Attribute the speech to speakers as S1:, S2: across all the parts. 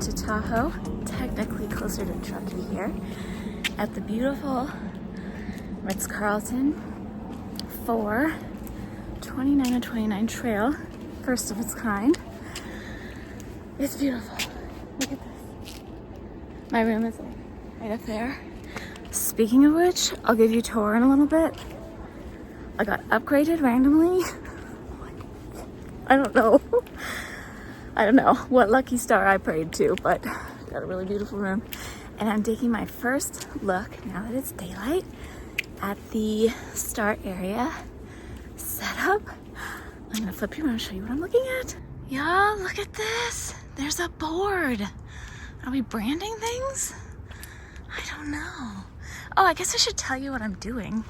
S1: to Tahoe, technically closer to Truckee here, at the beautiful Ritz-Carlton for 29 Trail, first of its kind. It's beautiful. Look at this. My room is right up there. Speaking of which, I'll give you a tour in a little bit. I got upgraded randomly. I don't know what lucky star I prayed to, but got a really beautiful room. And I'm taking my first look, now that it's daylight, at the start area setup. I'm gonna flip you around and show you what I'm looking at. Y'all, look at this. There's a board. Are we branding things? I don't know. Oh, I guess I should tell you what I'm doing.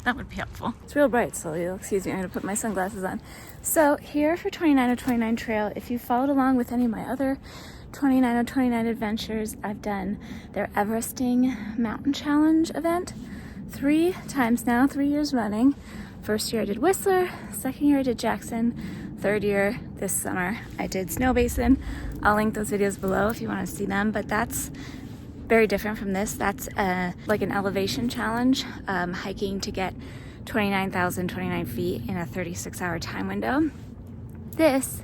S1: That would be helpful. It's real bright, so you'll excuse me. I'm gonna put my sunglasses on. So here for 29 Trail, if you followed along with any of my other 29 adventures, I've done their Everesting Mountain Challenge event 3 times now, 3 years running. First year I did Whistler, second year I did Jackson, third year this summer I did Snow Basin. I'll link those videos below if you want to see them, but that's very different from this. That's like an elevation challenge, hiking to get 29,029 feet in a 36-hour time window. This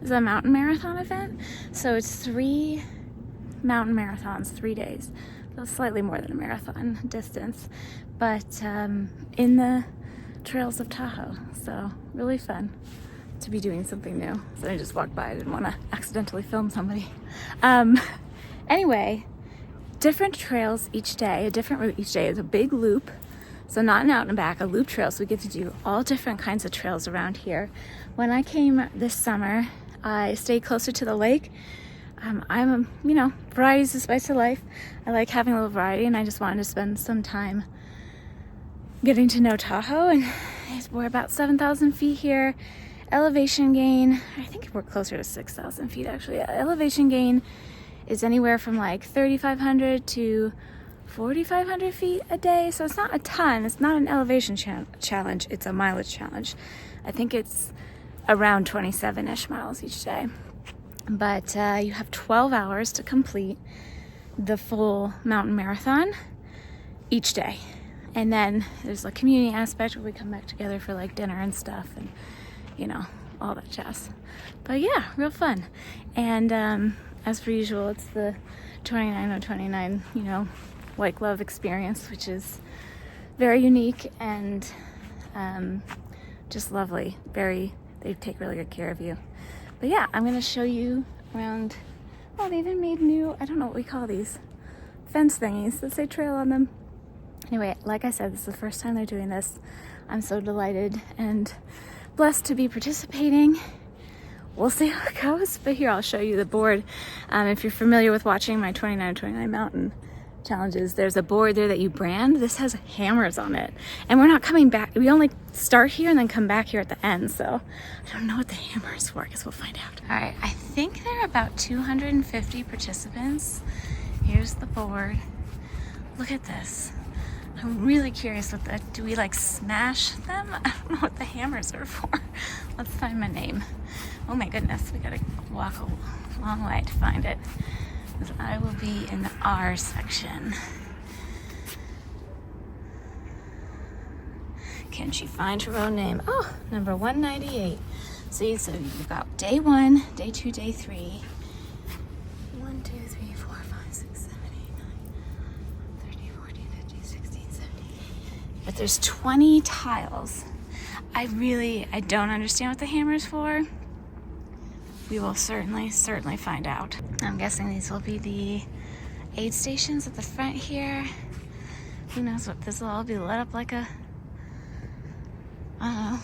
S1: is a mountain marathon event, so it's 3 mountain marathons, 3 days. So slightly more than a marathon distance, but in the trails of Tahoe. So really fun to be doing something new. So I just walked by. I didn't want to accidentally film somebody. Anyway, different trails each day, a different route each day. It's a big loop, so not an out and back, a loop trail. So we get to do all different kinds of trails around here. When I came this summer, I stayed closer to the lake. Variety is the spice of life. I like having a little variety, and I just wanted to spend some time getting to know Tahoe. And we're about 7,000 feet here. Elevation gain, I think we're closer to 6,000 feet actually. Elevation gain is anywhere from like 3,500 to 4,500 feet a day. So it's not a ton. It's not an elevation challenge. It's a mileage challenge. I think it's around 27-ish miles each day. But you have 12 hours to complete the full mountain marathon each day. And then there's a community aspect where we come back together for like dinner and stuff and, all that jazz. But yeah, real fun. And as per usual, it's the 29, white glove experience, which is very unique and just lovely. They take really good care of you. But yeah, I'm gonna show you around. Oh, they even made new, I don't know what we call these, fence thingies that say trail on them. Anyway, like I said, this is the first time they're doing this. I'm so delighted and blessed to be participating. We'll see how it goes, but here I'll show you the board. If you're familiar with watching my 29 mountain challenges, there's a board there that you brand. This has hammers on it, and we're not coming back. We only start here and then come back here at the end, so I don't know what the hammer is for. I guess we'll find out. All right, I think there are about 250 participants. Here's the board. Look at this. I'm really curious what do we like smash them? I don't know what the hammers are for. Let's find my name. Oh my goodness, we gotta walk a long way to find it. Because I will be in the R section. Can she find her own name? Oh, number 198. See, so you've got day 1, day 2, day 3. 1, 2, 3, 4, 5, 6, 7, 8, 9, 13, 14, 15, 16, 17. But there's 20 tiles. I don't understand what the hammer is for. We will certainly find out. I'm guessing these will be the aid stations at the front here. Who knows what this will all be lit up like I don't know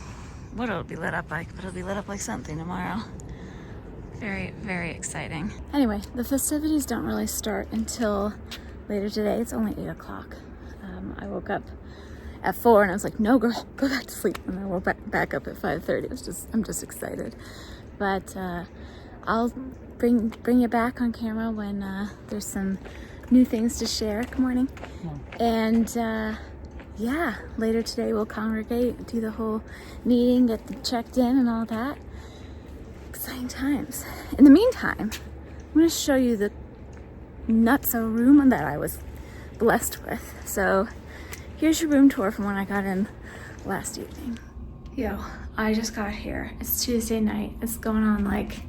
S1: what it'll be lit up like, but it'll be lit up like something tomorrow. Very, very exciting. Anyway, the festivities don't really start until later today. It's only 8 o'clock. I woke up at 4 and I was like, no girl, go back to sleep. And I woke back up at 5:30. I'm just excited. But I'll bring you back on camera when there's some new things to share. Good morning. And yeah, later today we'll congregate, do the whole meeting, get them checked in and all that. Exciting times. In the meantime, I'm gonna show you the nutso room that I was blessed with. So here's your room tour from when I got in last evening. Yo, I just got here. It's Tuesday night. It's going on like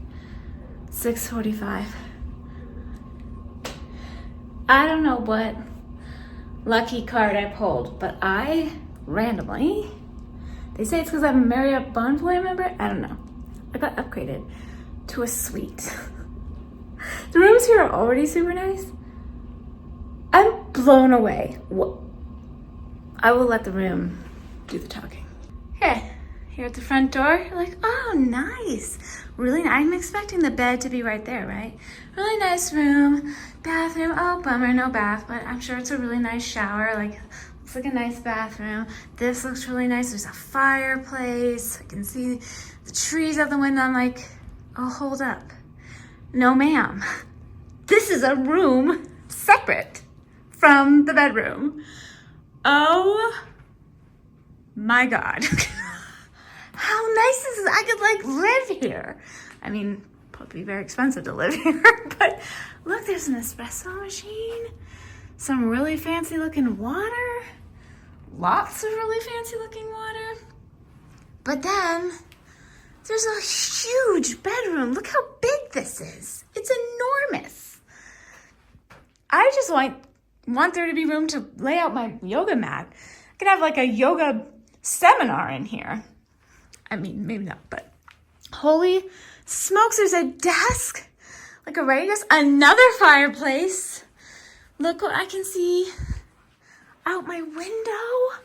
S1: 6:45. I don't know what lucky card I pulled, but I randomly, they say it's because I'm a Marriott Ballpoint member. I don't know. I got upgraded to a suite. The rooms here are already super nice. I'm blown away. I will let the room do the talking. Hey, here at the front door, you're like, oh, nice. Really nice. I'm expecting the bed to be right there, right? Really nice room, bathroom. Oh, bummer, no bath, but I'm sure it's a really nice shower. Like, looks like a nice bathroom. This looks really nice. There's a fireplace. I can see the trees out the window. I'm like, oh, hold up. No, ma'am. This is a room separate from the bedroom. Oh my God. How nice is this? I could like live here. I mean, probably very expensive to live here, but look, there's an espresso machine, some really fancy looking water, lots of really fancy looking water. But then there's a huge bedroom. Look how big this is. It's enormous. I just want there to be room to lay out my yoga mat. I could have like a yoga seminar in here. I mean, maybe not, but holy smokes, there's a desk, like a writing desk, another fireplace. Look what I can see out my window.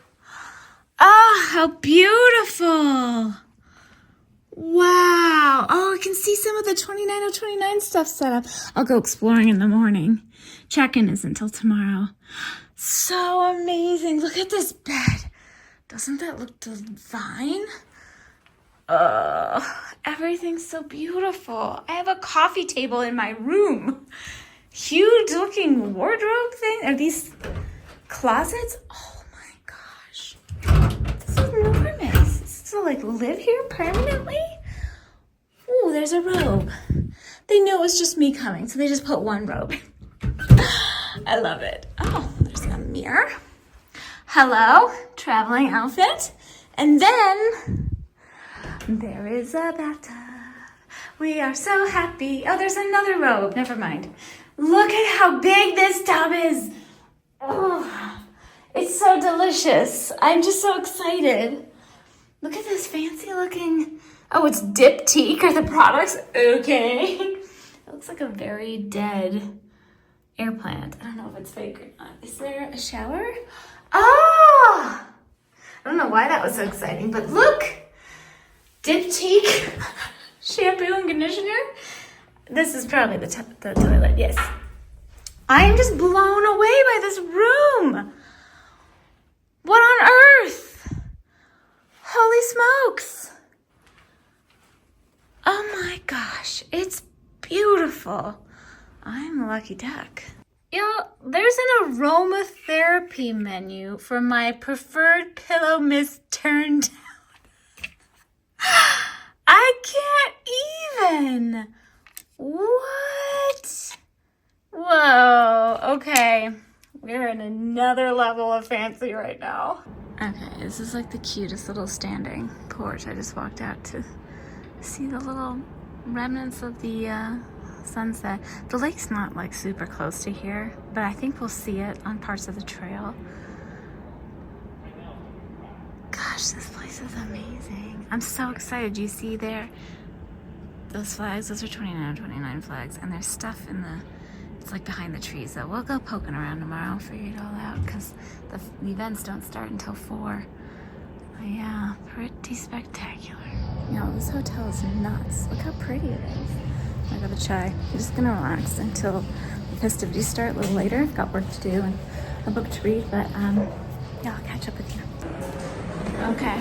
S1: Ah, how beautiful. Wow. Oh, I can see some of the 29029 stuff set up. I'll go exploring in the morning. Check-in is until tomorrow. So amazing. Look at this bed. Doesn't that look divine? Everything's so beautiful. I have a coffee table in my room. Huge looking wardrobe thing. Are these closets? Oh my gosh. This is enormous. So like live here permanently? Ooh, there's a robe. They knew it was just me coming, so they just put one robe. I love it. Oh, there's a mirror. Hello, traveling outfit. And then there is a bathtub. We are so happy. Oh, there's another robe. Never mind. Look at how big this tub is. Oh, it's so delicious. I'm just so excited. Look at this fancy looking. Oh, it's Diptyque are the products. Okay. It looks like a very dead air plant. I don't know if it's fake or not. Is there a shower? Oh! I don't know why that was so exciting, but look! Diptyque shampoo and conditioner. This is probably the toilet, yes. I am just blown away by this room. What on earth? Holy smokes. Oh my gosh, it's beautiful. I'm a lucky duck. Yo, there's an aromatherapy menu for my preferred pillow mist turn down. I can't even. What? Whoa, okay. We're in another level of fancy right now. Okay, this is like the cutest little standing porch. I just walked out to see the little remnants of the sunset. The lake's not like super close to here, but I think we'll see it on parts of the trail. Gosh, this place is amazing. I'm so excited. Do you see there? Those flags, those are 29 flags, and there's stuff in the, it's like behind the trees. So we'll go poking around tomorrow, figure it all out, because the events don't start until 4. But yeah, pretty spectacular. You know, this hotel is nuts. Look how pretty it is. I got a chai. I'm just gonna relax until the festivities start a little later. I've got work to do and a book to read, but yeah, I'll catch up with you. Okay,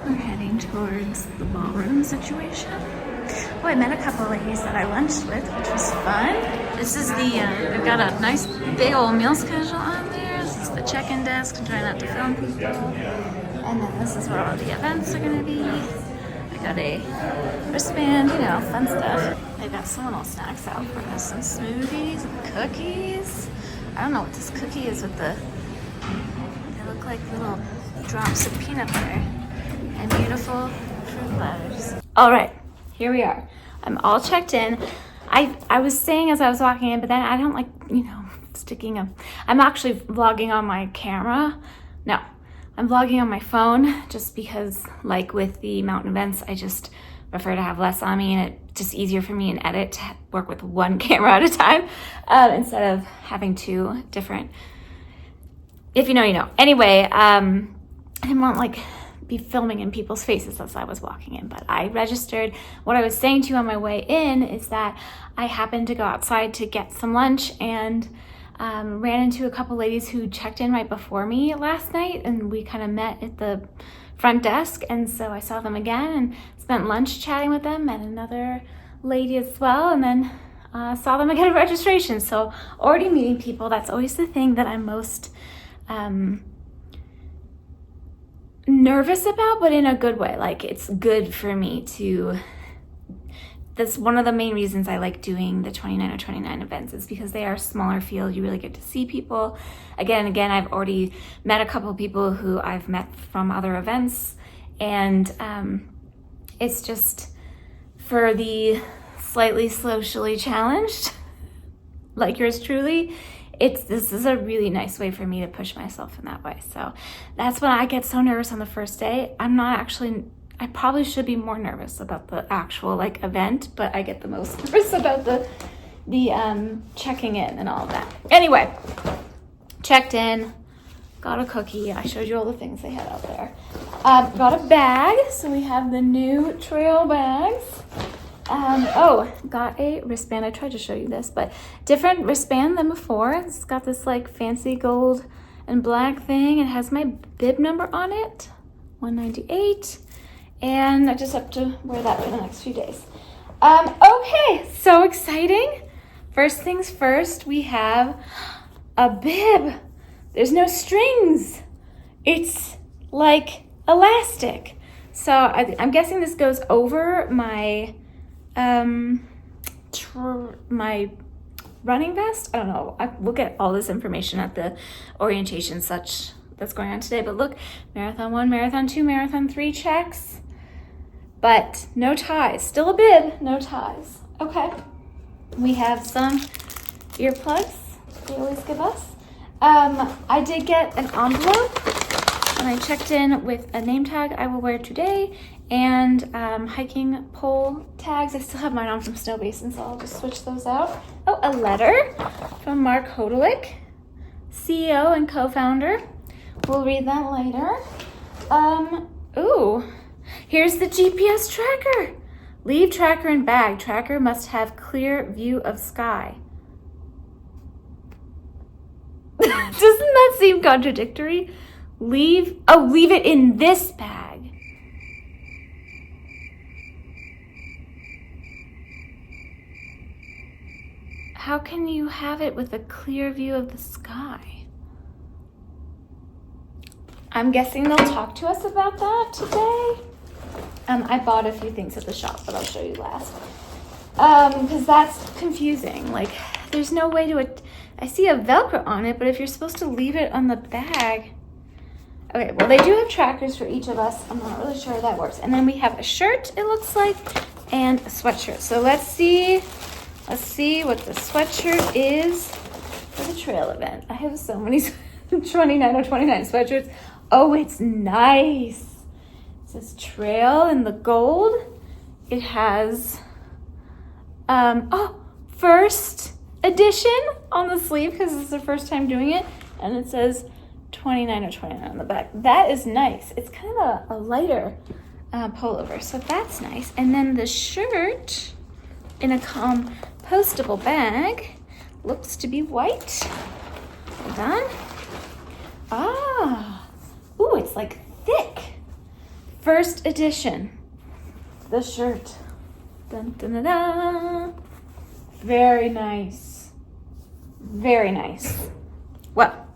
S1: we're heading towards the ballroom situation. Oh, I met a couple of ladies that I lunched with, which was fun. This is the, they've got a nice big old meal schedule on there. This is the check-in desk to try not to film people. And then this is where all the events are gonna be. I got a wristband, you know, fun stuff. They've got some little snacks out for us. Some smoothies and cookies. I don't know what this cookie is with the... They look like little drops of peanut butter. And beautiful fruit platters. All right, here we are. I'm all checked in. I was saying as I was walking in, but then I don't like, you know, sticking a... I'm actually vlogging on my camera. No, I'm vlogging on my phone just because, like with the mountain events, I just prefer to have less on me, and it's just easier for me in edit to work with one camera at a time instead of having two different. If you know, you know. Anyway, I didn't want like be filming in people's faces as I was walking in, but I registered. What I was saying to you on my way in is that I happened to go outside to get some lunch and ran into a couple ladies who checked in right before me last night, and we kind of met at the front desk, and so I saw them again and spent lunch chatting with them, met another lady as well, and then saw them again at registration. So already meeting people, that's always the thing that I'm most nervous about, but in a good way. Like, it's good for me to... That's one of the main reasons I like doing the 29/29 events, is because they are a smaller field. You really get to see people. Again and again, I've already met a couple of people who I've met from other events, and it's just for the slightly socially challenged, like yours truly, this is a really nice way for me to push myself in that way. So that's when I get so nervous on the first day. I probably should be more nervous about the actual like event, but I get the most nervous about the checking in and all of that. Anyway, checked in, got a cookie. I showed you all the things they had out there. Got a bag, so we have the new trail bags. Got a wristband. I tried to show you this, but different wristband than before. It's got this like fancy gold and black thing. It has my bib number on it, 198. And I just have to wear that for the next few days. Okay, so exciting. First things first, we have a bib. There's no strings. It's like elastic. So I'm guessing this goes over my my running vest. I don't know. We'll get all this information at the orientation that's going on today. But look, Marathon 1, Marathon 2, Marathon 3 checks. But no ties. Still a bib, no ties. Okay. We have some earplugs they always give us. I did get an envelope, and I checked in with a name tag I will wear today, and hiking pole tags. I still have mine on from Snow Basin, so I'll just switch those out. Oh, a letter from Mark Hodelick, CEO and co-founder. We'll read that later. Here's the GPS tracker. Leave tracker in bag. Tracker must have clear view of sky. Doesn't that seem contradictory? Leave it in this bag. How can you have it with a clear view of the sky? I'm guessing they'll talk to us about that today. I bought a few things at the shop, but I'll show you last. Because that's confusing. Like, there's no way to... I see a Velcro on it, but if you're supposed to leave it on the bag... Okay, well, they do have trackers for each of us. I'm not really sure how that works. And then we have a shirt, it looks like, and a sweatshirt. So let's see what the sweatshirt is for the trail event. I have so many 29/29 sweatshirts. Oh, it's nice. It says trail in the gold. It has, first edition on the sleeve because this is the first time doing it. And it says 29/29 on the back. That is nice. It's kind of a lighter pullover, so that's nice. And then the shirt in a compostable bag looks to be white. Hold on. Ooh, it's like thick. First edition. The shirt. Dun, dun, dun, dun. Very nice. Very nice. Well,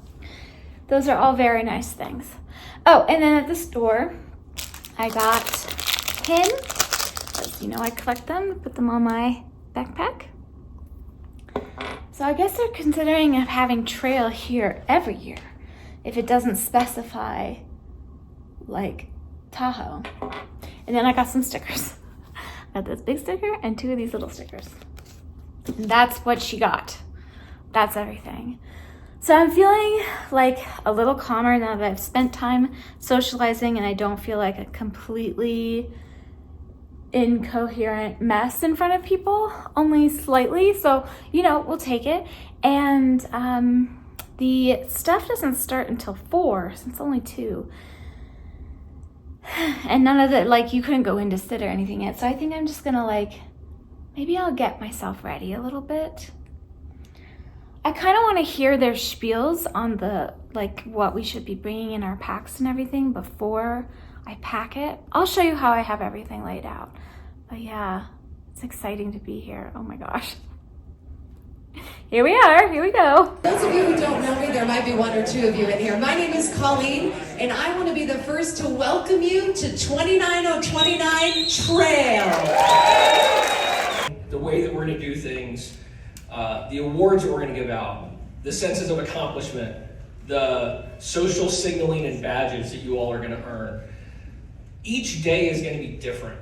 S1: those are all very nice things. Oh, and then at the store, I got pins. As you know, I collect them, put them on my backpack. So I guess they're considering of having trail here every year if it doesn't specify like Tahoe. And then I got some stickers. I got this big sticker and 2 of these little stickers. And that's what she got. That's everything. So I'm feeling like a little calmer now that I've spent time socializing and I don't feel like a completely incoherent mess in front of people, only slightly. So, you know, we'll take it. And the stuff doesn't start until 4, so it's only 2. And none of the, like, you couldn't go in to sit or anything yet. So I think I'm just gonna like, maybe I'll get myself ready a little bit. I kind of want to hear their spiels on the, like, what we should be bringing in our packs and everything before I pack it. I'll show you how I have everything laid out. But yeah, it's exciting to be here. Oh my gosh. Here we are, here we go.
S2: Those of you who don't know me, there might be 1 or 2 of you in here. My name is Colleen, and I want to be the first to welcome you to 29029 Trail.
S3: The way that we're going to do things, the awards that we're going to give out, the senses of accomplishment, the social signaling and badges that you all are going to earn. Each day is going to be different.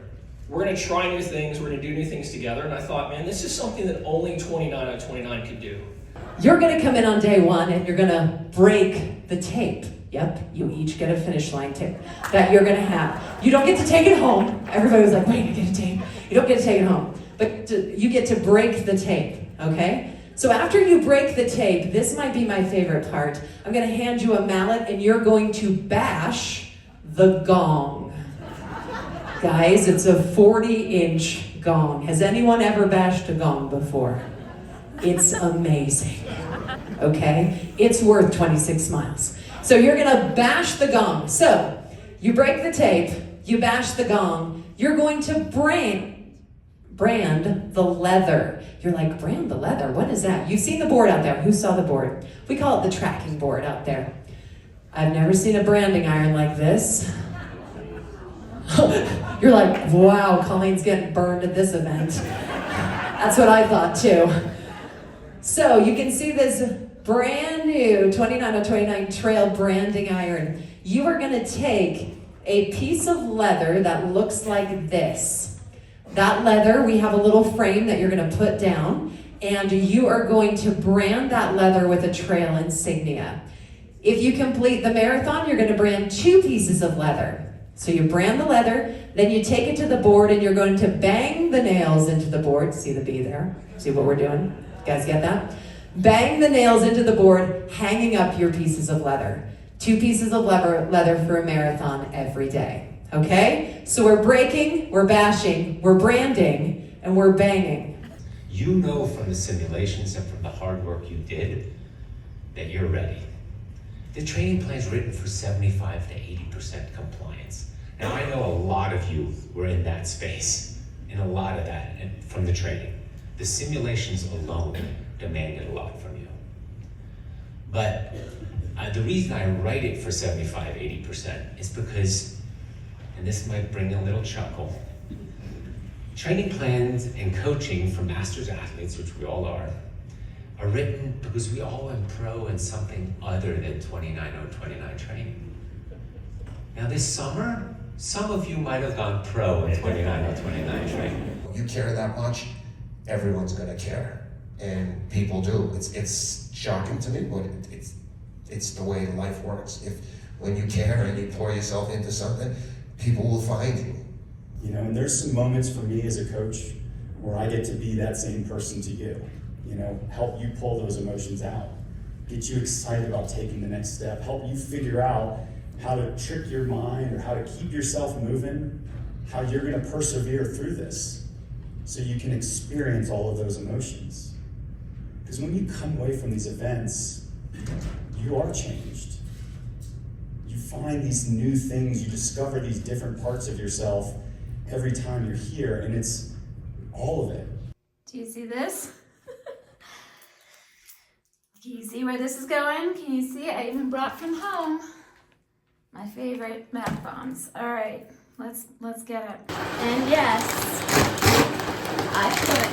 S3: We're going to try new things, we're going to do new things together, and I thought, man, this is something that only 29 out of 29 could do.
S2: You're going to come in on day 1 and you're going to break the tape. Yep, you each get a finish line tape that you're going to have. You don't get to take it home. Everybody was like, wait, you get a tape? You don't get to take it home, but you get to break the tape, okay? So after you break the tape, this might be my favorite part. I'm going to hand you a mallet and you're going to bash the gong. Guys, it's a 40-inch gong. Has anyone ever bashed a gong before? It's amazing, okay? It's worth 26 miles. So you're gonna bash the gong. So you break the tape, you bash the gong, you're going to brand the leather. You're like, brand the leather? What is that? You've seen the board out there. Who saw the board? We call it the tracking board out there. I've never seen a branding iron like this. You're like, wow, Colleen's getting burned at this event. That's what I thought too. So you can see this brand new 29029 Trail branding iron. You are gonna take a piece of leather that looks like this. That leather, we have a little frame that you're gonna put down, and you are going to brand that leather with a trail insignia. If you complete the marathon, you're gonna brand 2 pieces of leather. So you brand the leather, then you take it to the board and you're going to bang the nails into the board. See the bee there? See what we're doing? You guys get that? Bang the nails into the board, hanging up your pieces of leather. 2 pieces of leather for a marathon every day. Okay? So we're breaking, we're bashing, we're branding, and we're banging.
S4: You know from the simulations and from the hard work you did that you're ready. The training plan's written for 75 to 80% compliance. Now I know a lot of you were in that space, and a lot of that from the training. The simulations alone demanded a lot from you. But the reason I write it for 75, 80% is because, and this might bring a little chuckle, training plans and coaching for masters athletes, which we all are written because we all went pro in something other than 29029 training. Now this summer, some of you might have gone pro in 29029 training.
S5: You care that much, everyone's gonna care, and people do. It's shocking to me, but it's the way life works. If when you care and you pour yourself into something, people will find you.
S6: You know, and there's some moments for me as a coach where I get to be that same person to you. You know, help you pull those emotions out, get you excited about taking the next step, help you figure out how to trick your mind or how to keep yourself moving, how you're gonna persevere through this so you can experience all of those emotions. Because when you come away from these events, you are changed. You find these new things, you discover these different parts of yourself every time you're here, and it's all of it.
S1: Do you see this? Can you see where this is going? Can you see it? I even brought from home my favorite bath bombs. All right, let's get it. And yes, I put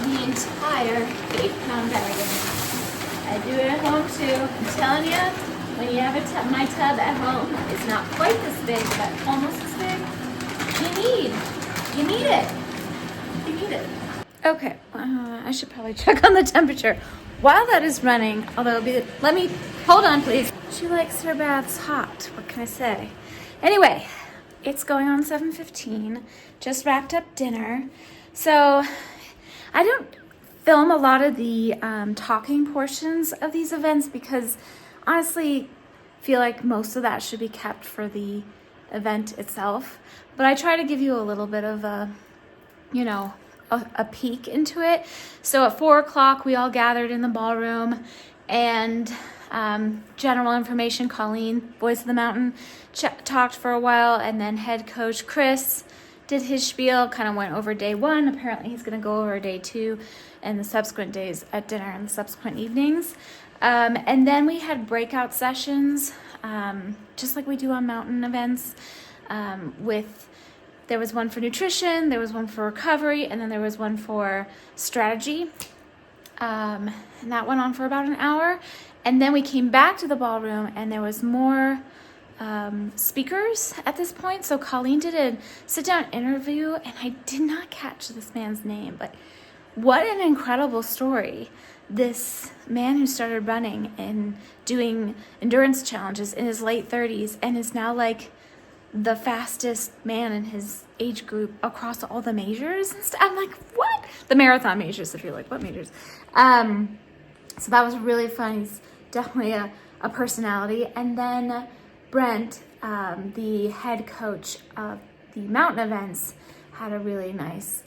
S1: the entire 8-pound bag of it. I do it at home too. I'm telling you, when you have my tub at home, it's not quite this big, but almost this big. You need it. Okay, I should probably check on the temperature while that is running. Although let me hold on, please. She likes her baths hot. What can I say? Anyway, it's going on 7:15. Just wrapped up dinner, so I don't film a lot of the talking portions of these events because honestly, I feel like most of that should be kept for the event itself. But I try to give you a little bit of a peek into it. So at 4 o'clock, we all gathered in the ballroom, and general information, Colleen, Voice of the Mountain, talked for a while, and then head coach Chris did his spiel, kind of went over day 1. Apparently he's going to go over day 2 and the subsequent days at dinner and the subsequent evenings. And then we had breakout sessions, just like we do on mountain events, there was one for nutrition, there was one for recovery, and then there was one for strategy. And that went on for about an hour. And then we came back to the ballroom, and there was more speakers at this point. So Colleen did a sit-down interview, and I did not catch this man's name, but what an incredible story. This man who started running and doing endurance challenges in his late 30s and is now like the fastest man in his age group across all the majors and stuff. I'm like, what? The marathon majors, if you're like, what majors? So that was really fun. He's definitely a personality. And then Brent, the head coach of the mountain events, had a really nice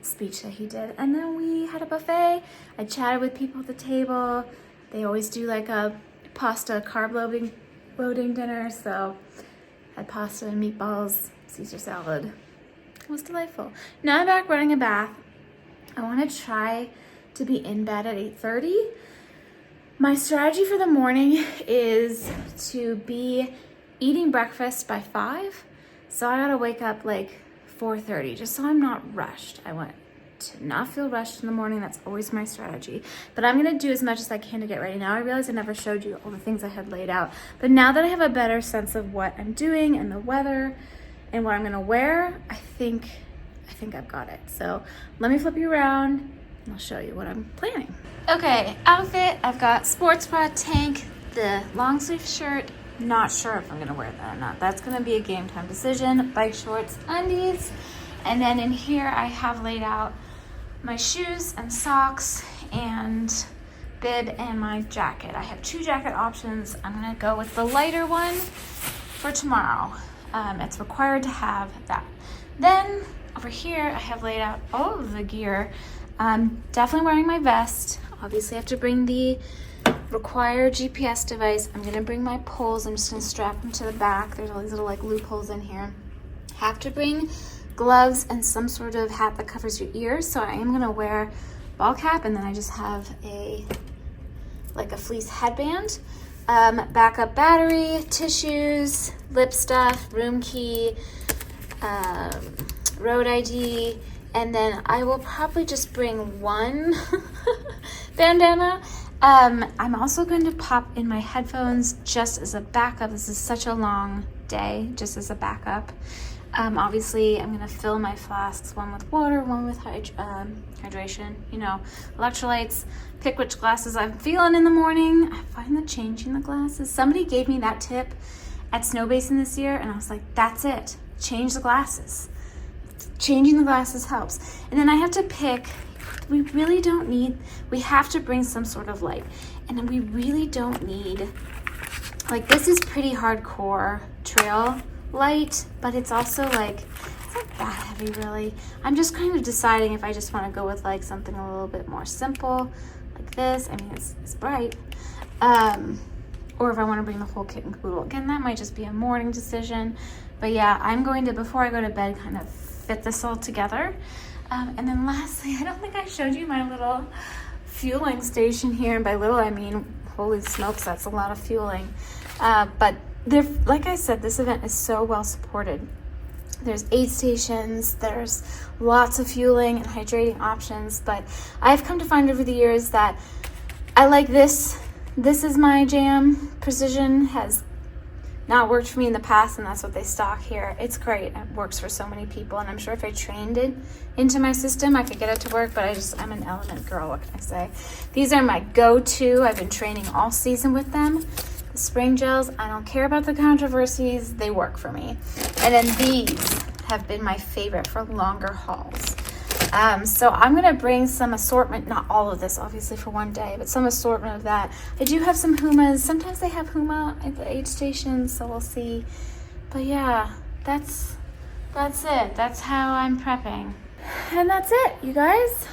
S1: speech that he did. And then we had a buffet. I chatted with people at the table. They always do like a pasta carb loading dinner. So I had pasta and meatballs, Caesar salad. It was delightful. Now I'm back running a bath. I want to try to be in bed at 8:30. My strategy for the morning is to be eating breakfast by 5. So I gotta wake up like 4:30 just so I'm not rushed. I want to not feel rushed in the morning. That's always my strategy. But I'm gonna do as much as I can to get ready. Now I realize I never showed you all the things I had laid out. But now that I have a better sense of what I'm doing and the weather and what I'm gonna wear, I think I've got it. So let me flip you around and I'll show you what I'm planning. Okay, outfit. I've got sports bra, tank, the long sleeve shirt. Not sure if I'm gonna wear that or not. That's gonna be a game time decision. Bike shorts, undies. And then in here I have laid out my shoes and socks and bib and my jacket. I have 2 jacket options. I'm gonna go with the lighter one for tomorrow. It's required to have that. Then over here I have laid out all of the gear. I'm definitely wearing my vest. Obviously I have to bring the required GPS device. I'm gonna bring my poles. I'm just gonna strap them to the back. There's all these little like loopholes in here. Have to bring gloves and some sort of hat that covers your ears. So I am gonna wear ball cap, and then I just have a fleece headband. Backup battery, tissues, lip stuff, room key, road ID, and then I will probably just bring one bandana. I'm also going to pop in my headphones just as a backup. This is such a long day, just as a backup. Obviously, I'm going to fill my flasks, one with water, one with hydration, electrolytes, pick which glasses I'm feeling in the morning. I find that changing the glasses. Somebody gave me that tip at Snow Basin this year, and I was like, that's it. Change the glasses. Changing the glasses helps. And then I have to pick. We have to bring some sort of light. And then we really don't need, this is pretty hardcore trail light, but it's also it's not that heavy really. I'm just kind of deciding if I just want to go with something a little bit more simple, like this. I mean, it's bright. Or if I want to bring the whole kit and caboodle. Again, that might just be a morning decision. But yeah, I'm going to, before I go to bed, kind of fit this all together. And then lastly, I don't think I showed you my little fueling station here. And by little, I mean, holy smokes, that's a lot of fueling. But like I said, this event is so well supported. There's aid stations, there's lots of fueling and hydrating options, but I've come to find over the years that I like this. This is my jam. Precision has not worked for me in the past, and that's what they stock here. It's great. It works for so many people, and I'm sure if I trained it into my system, I could get it to work, but I'm an Element girl, what can I say? These are my go-to. I've been training all season with them. The spring gels, I don't care about the controversies. They work for me. And then these have been my favorite for longer hauls. So I'm gonna bring some assortment, not all of this obviously for one day, but some assortment of that. I do have some Humas. Sometimes they have Huma at the aid stations, so we'll see. But yeah, that's it. That's how I'm prepping. And that's it, you guys.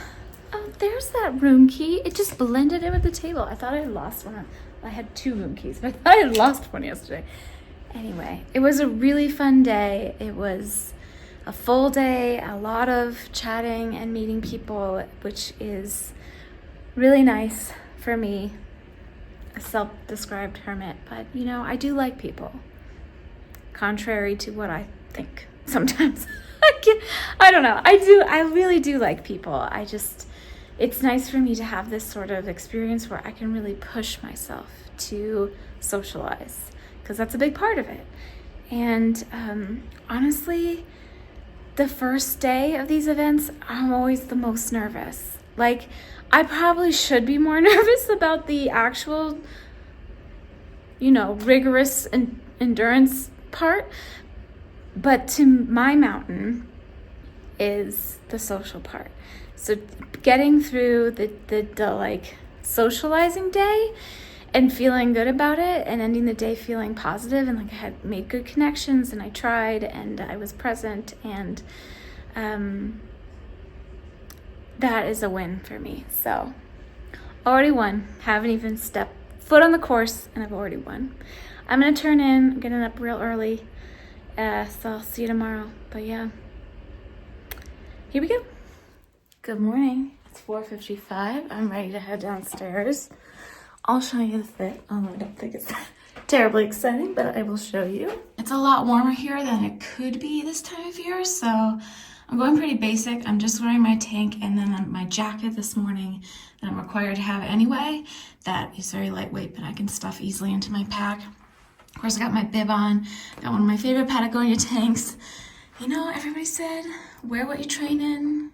S1: Oh, there's that room key. It just blended in with the table. I thought I had lost one. I had 2 room keys, but I thought I had lost one yesterday. Anyway, it was a really fun day. It was a full day, a lot of chatting and meeting people, which is really nice for me, a self-described hermit. But you know, I do like people, contrary to what I think sometimes. I don't know. I really do like people. It's nice for me to have this sort of experience where I can really push myself to socialize, because that's a big part of it. And honestly, the first day of these events, I'm always the most nervous. Like, I probably should be more nervous about the actual, rigorous endurance part, but to my mountain is the social part. So getting through the like socializing day and feeling good about it, and ending the day feeling positive, and like I had made good connections, and I tried, and I was present, and that is a win for me. So already won. Haven't even stepped foot on the course, and I've already won. I'm gonna turn in. I'm getting up real early, so I'll see you tomorrow. But yeah, here we go. Good morning. It's 4:55. I'm ready to head downstairs. I'll show you the fit, although I don't think it's terribly exciting, but I will show you. It's a lot warmer here than it could be this time of year, so I'm going pretty basic. I'm just wearing my tank and then my jacket this morning that I'm required to have anyway. That is very lightweight, but I can stuff easily into my pack. Of course, I got my bib on. Got one of my favorite Patagonia tanks. Everybody said, wear what you train in.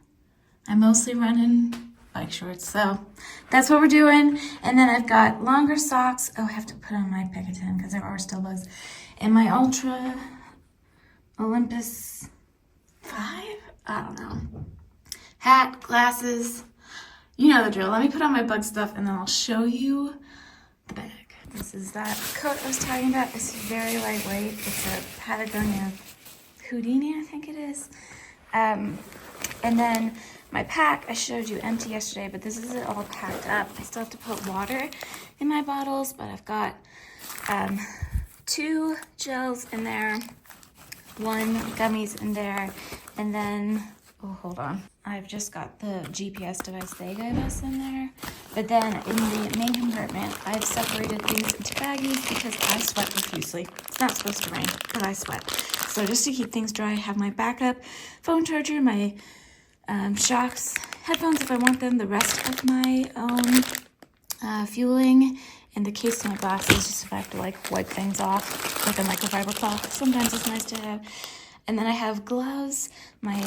S1: I mostly run in bike shorts, so that's what we're doing. And then I've got longer socks. Oh, I have to put on my Picatin because there are still bugs. And my Ultra Olympus 5? I don't know. Hat, glasses. You know the drill. Let me put on my bug stuff and then I'll show you the bag. This is that coat I was talking about. It's very lightweight. It's a Patagonia Houdini, I think it is. And then my pack, I showed you empty yesterday, but this is it all packed up. I still have to put water in my bottles, but I've got 2 gels in there, 1 gummies in there, and then, oh, hold on. I've just got the GPS device they gave us in there. But then in the main compartment, I've separated things into baggies because I sweat profusely. It's not supposed to rain, but I sweat. So just to keep things dry, I have my backup phone charger, my shocks, headphones if I want them, the rest of my own fueling, and the case to my glasses just if I have to like wipe things off, like a microfiber cloth. Sometimes it's nice to have. And then I have gloves, my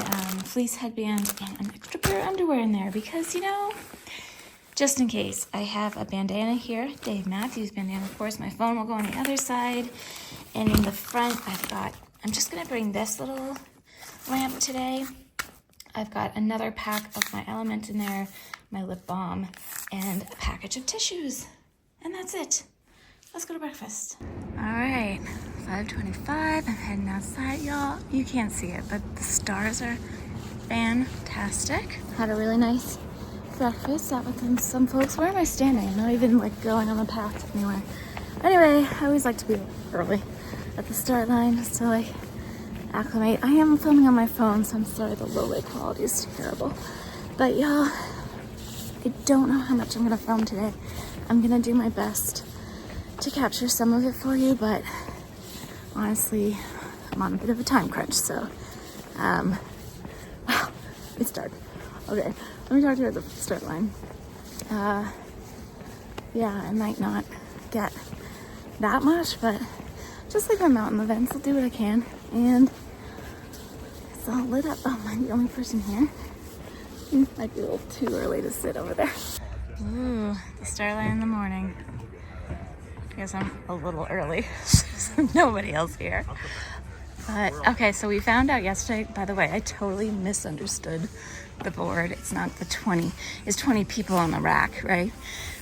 S1: fleece headband, and an extra pair of underwear in there because, just in case. I have a bandana here, Dave Matthews bandana, of course. My phone will go on the other side. And in the front, I'm just gonna bring this little lamp today. I've got another pack of my Element in there, my lip balm, and a package of tissues. And that's it. Let's go to breakfast. All right, 5:25. I'm heading outside, y'all. You can't see it, but the stars are fantastic. Had a really nice breakfast. Sat with some folks. Where am I standing? I'm not even going on the path anywhere. Anyway, I always like to be early at the start line just to acclimate. I am filming on my phone, so I'm sorry the low light quality is terrible. But y'all, I don't know how much I'm gonna film today. I'm gonna do my best to capture some of it for you, but honestly, I'm on a bit of a time crunch, so Wow, it's dark. Okay, let me talk to you at the start line. Yeah, I might not get that much, but just like our mountain events, I'll do what I can. And it's all lit up. Oh, am I the only person here? Might be a little too early to sit over there. Ooh, the start line in the morning. I guess I'm a little early. Nobody else here. But okay, so we found out yesterday, by the way, I totally misunderstood the board. It's not the 20, it's 20 people on the rack, right?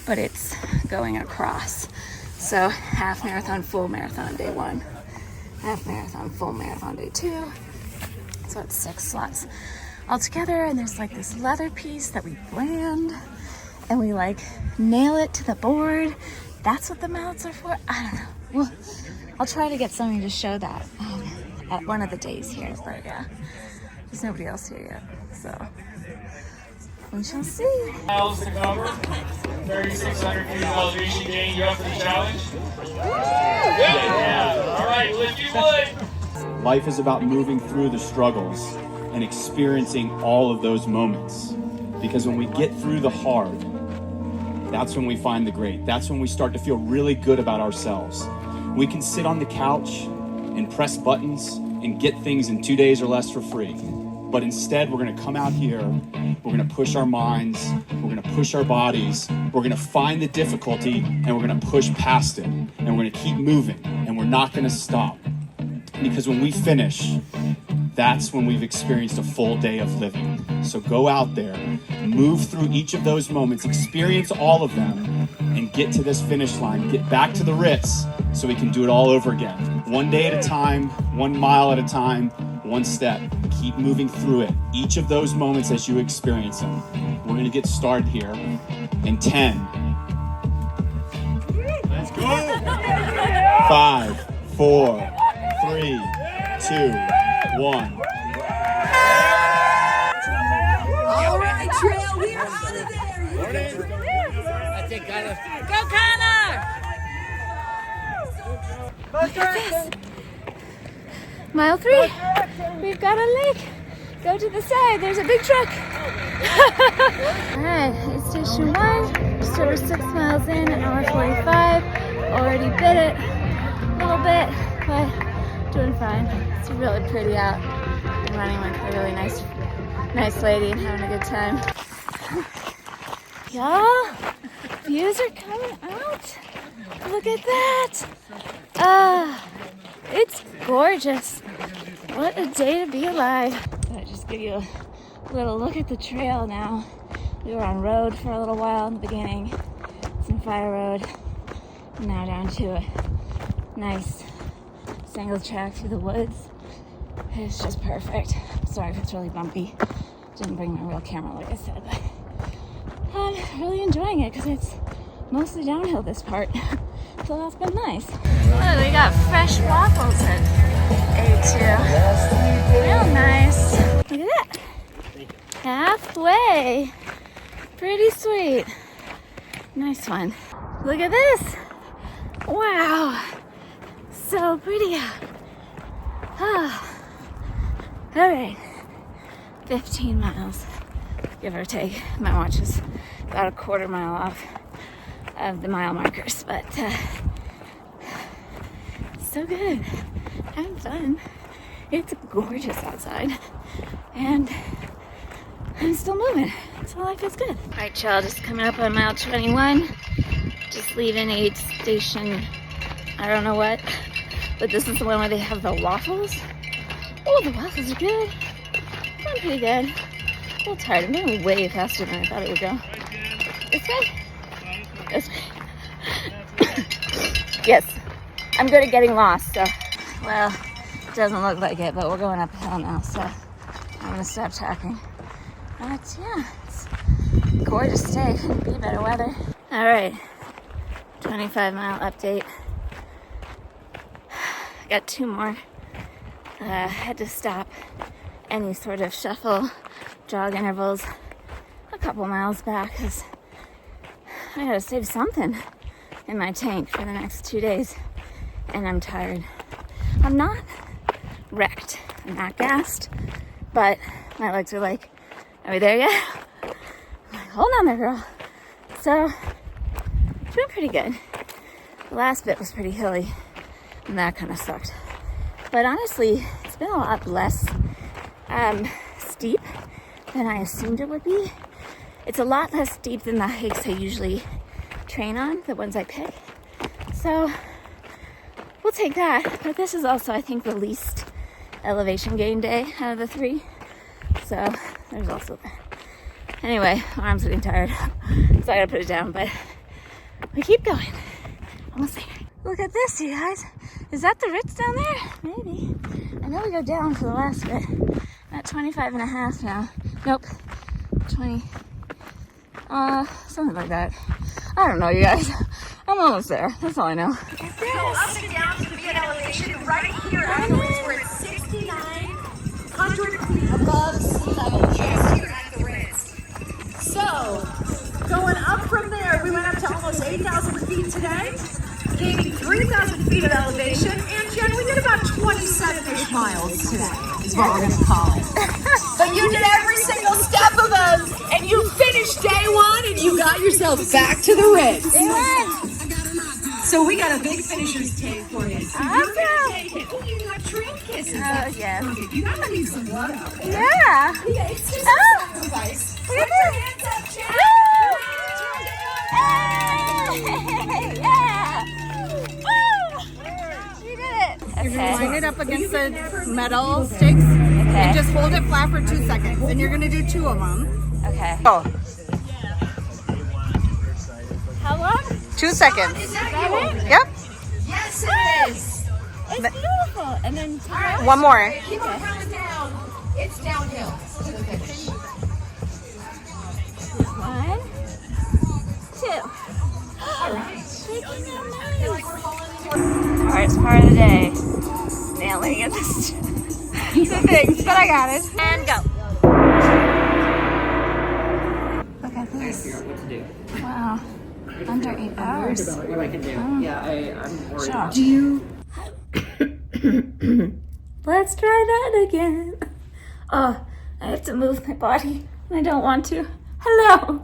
S1: But it's going across. So half marathon, full marathon day 1, half marathon, full marathon day 2. So it's 6 slots all together, and there's like this leather piece that we brand and we like nail it to the board. That's what the mounts are for. I don't know. Well, I'll try to get something to show that at one of the days here, but yeah, there's nobody else here yet, so we shall see.
S7: Miles to cover, 3,600 feet of elevation gain. You up for the challenge? Good. Yeah. All right, lift your wood.
S8: Life is about moving through the struggles and experiencing all of those moments, because when we get through the hard, that's when we find the great. That's when we start to feel really good about ourselves. We can sit on the couch and press buttons and get things in 2 days or less for free. But instead, we're gonna come out here, we're gonna push our minds, we're gonna push our bodies, we're gonna find the difficulty, and we're gonna push past it. And we're gonna keep moving, and we're not gonna stop. Because when we finish, that's when we've experienced a full day of living. So go out there, move through each of those moments, experience all of them, and get to this finish line, get back to the Ritz so we can do it all over again. 1 day at a time, 1 mile at a time, 1 step. Keep moving through it, each of those moments as you experience them. We're gonna get started here in 10. Let's go! 5, 4, 3, 2, 1.
S2: All right, Trail, we are out of there.
S1: Go Connor! Look at this. Mile 3. We've got a lake. Go to the side. There's a big truck. Alright, it's station 1. Just over 6 miles in, an hour 45. Already bit it a little bit, but doing fine. It's really pretty out. I'm running with a really nice lady and having a good time. Y'all, views are coming out. Look at that. It's gorgeous. What a day to be alive. I'll just give you a little look at the trail now. We were on road for a little while in the beginning. Some fire road. And now down to a nice single track through the woods. It's just perfect. Sorry if it's really bumpy. Didn't bring my real camera like I said, but I'm really enjoying it because it's mostly downhill this part. So that's been nice. Oh, we got fresh waffles at A2. Real nice. Look at that. Halfway. Pretty sweet. Nice one. Look at this. Wow. So pretty out. All right. 15 miles, give or take. My watch is about a quarter mile off of the mile markers, but so good. Having fun. It's gorgeous outside, and I'm still moving, so life is good. All right, y'all, just coming up on mile 21. Just leaving aid station, I don't know what, but this is the one where they have the waffles. Oh, the waffles are good. I'm pretty good. A little tired. I'm moving way faster than I thought it would go. This way? This way. Yes. I'm good at getting lost, so. Well, it doesn't look like it, but we're going uphill now, so I'm gonna stop talking. But yeah, it's a gorgeous day. Couldn't be better weather. All right, 25-mile update. Got 2 more. Had to stop any sort of shuffle, jog intervals a couple miles back because I gotta save something in my tank for the next 2 days, and I'm tired. I'm not wrecked. I'm not gassed, but my legs are like, are we there yet? I'm like, hold on there, girl. So, doing pretty good. The last bit was pretty hilly, and that kind of sucked. But honestly, it's been a lot less steep than I assumed it would be. It's a lot less steep than the hikes I usually train on, the ones I pick. So we'll take that. But this is also, I think, the least elevation gain day out of the 3. So there's also that. Anyway, my arm's getting tired, so I gotta put it down, but we keep going. Almost there. Look at this, you guys. Is that the Ritz down there? Maybe. I know we go down for the last bit. I'm at 25 and a half now. Nope. 20. Something like that. I don't know, you guys. I'm almost there. That's all I know.
S2: Go up and down to the elevation right here afterwards. We're at 6,900 feet above sea level just here at the Ritz. So, going up from there, we went up to almost 8,000 feet today, gaining 3,000 feet of elevation, and Jen, we did about 27-ish miles today, is what we're going to call it. But you did every single step of them, and you finished day 1, and you got yourself back to the Ritz. So we got a big finisher's take for you. So you're gonna take it. Oh, you got trail kisses.
S1: Oh, yeah.
S2: You gotta leave some blood out there.
S1: Yeah.
S2: Yeah, it's just a sacrifice. Put your hands up, Jen.
S1: Yeah. She did it.
S9: You're
S1: Okay.
S9: gonna line it up against the metal sticks and just hold it flat for 2 seconds. And you're gonna do 2 of them.
S1: Okay.
S9: Oh.
S1: How long?
S9: 2 seconds.
S2: Is that it?
S9: Yep.
S2: Yes, it is.
S1: It's beautiful. And then
S9: One more.
S2: Keep on coming down. It's downhill to the finish.
S1: 1, 2.
S2: All right. Feel like we're falling into
S1: Hardest part of the day. Nailing it. The things, but I got it. And go. Look at this.
S10: What to do?
S1: Wow. Under 8 hours.
S10: About what I can do. Yeah, I'm worried.
S1: Shocked.
S2: Do you?
S1: Let's try that again. Oh, I have to move my body. I don't want to. Hello.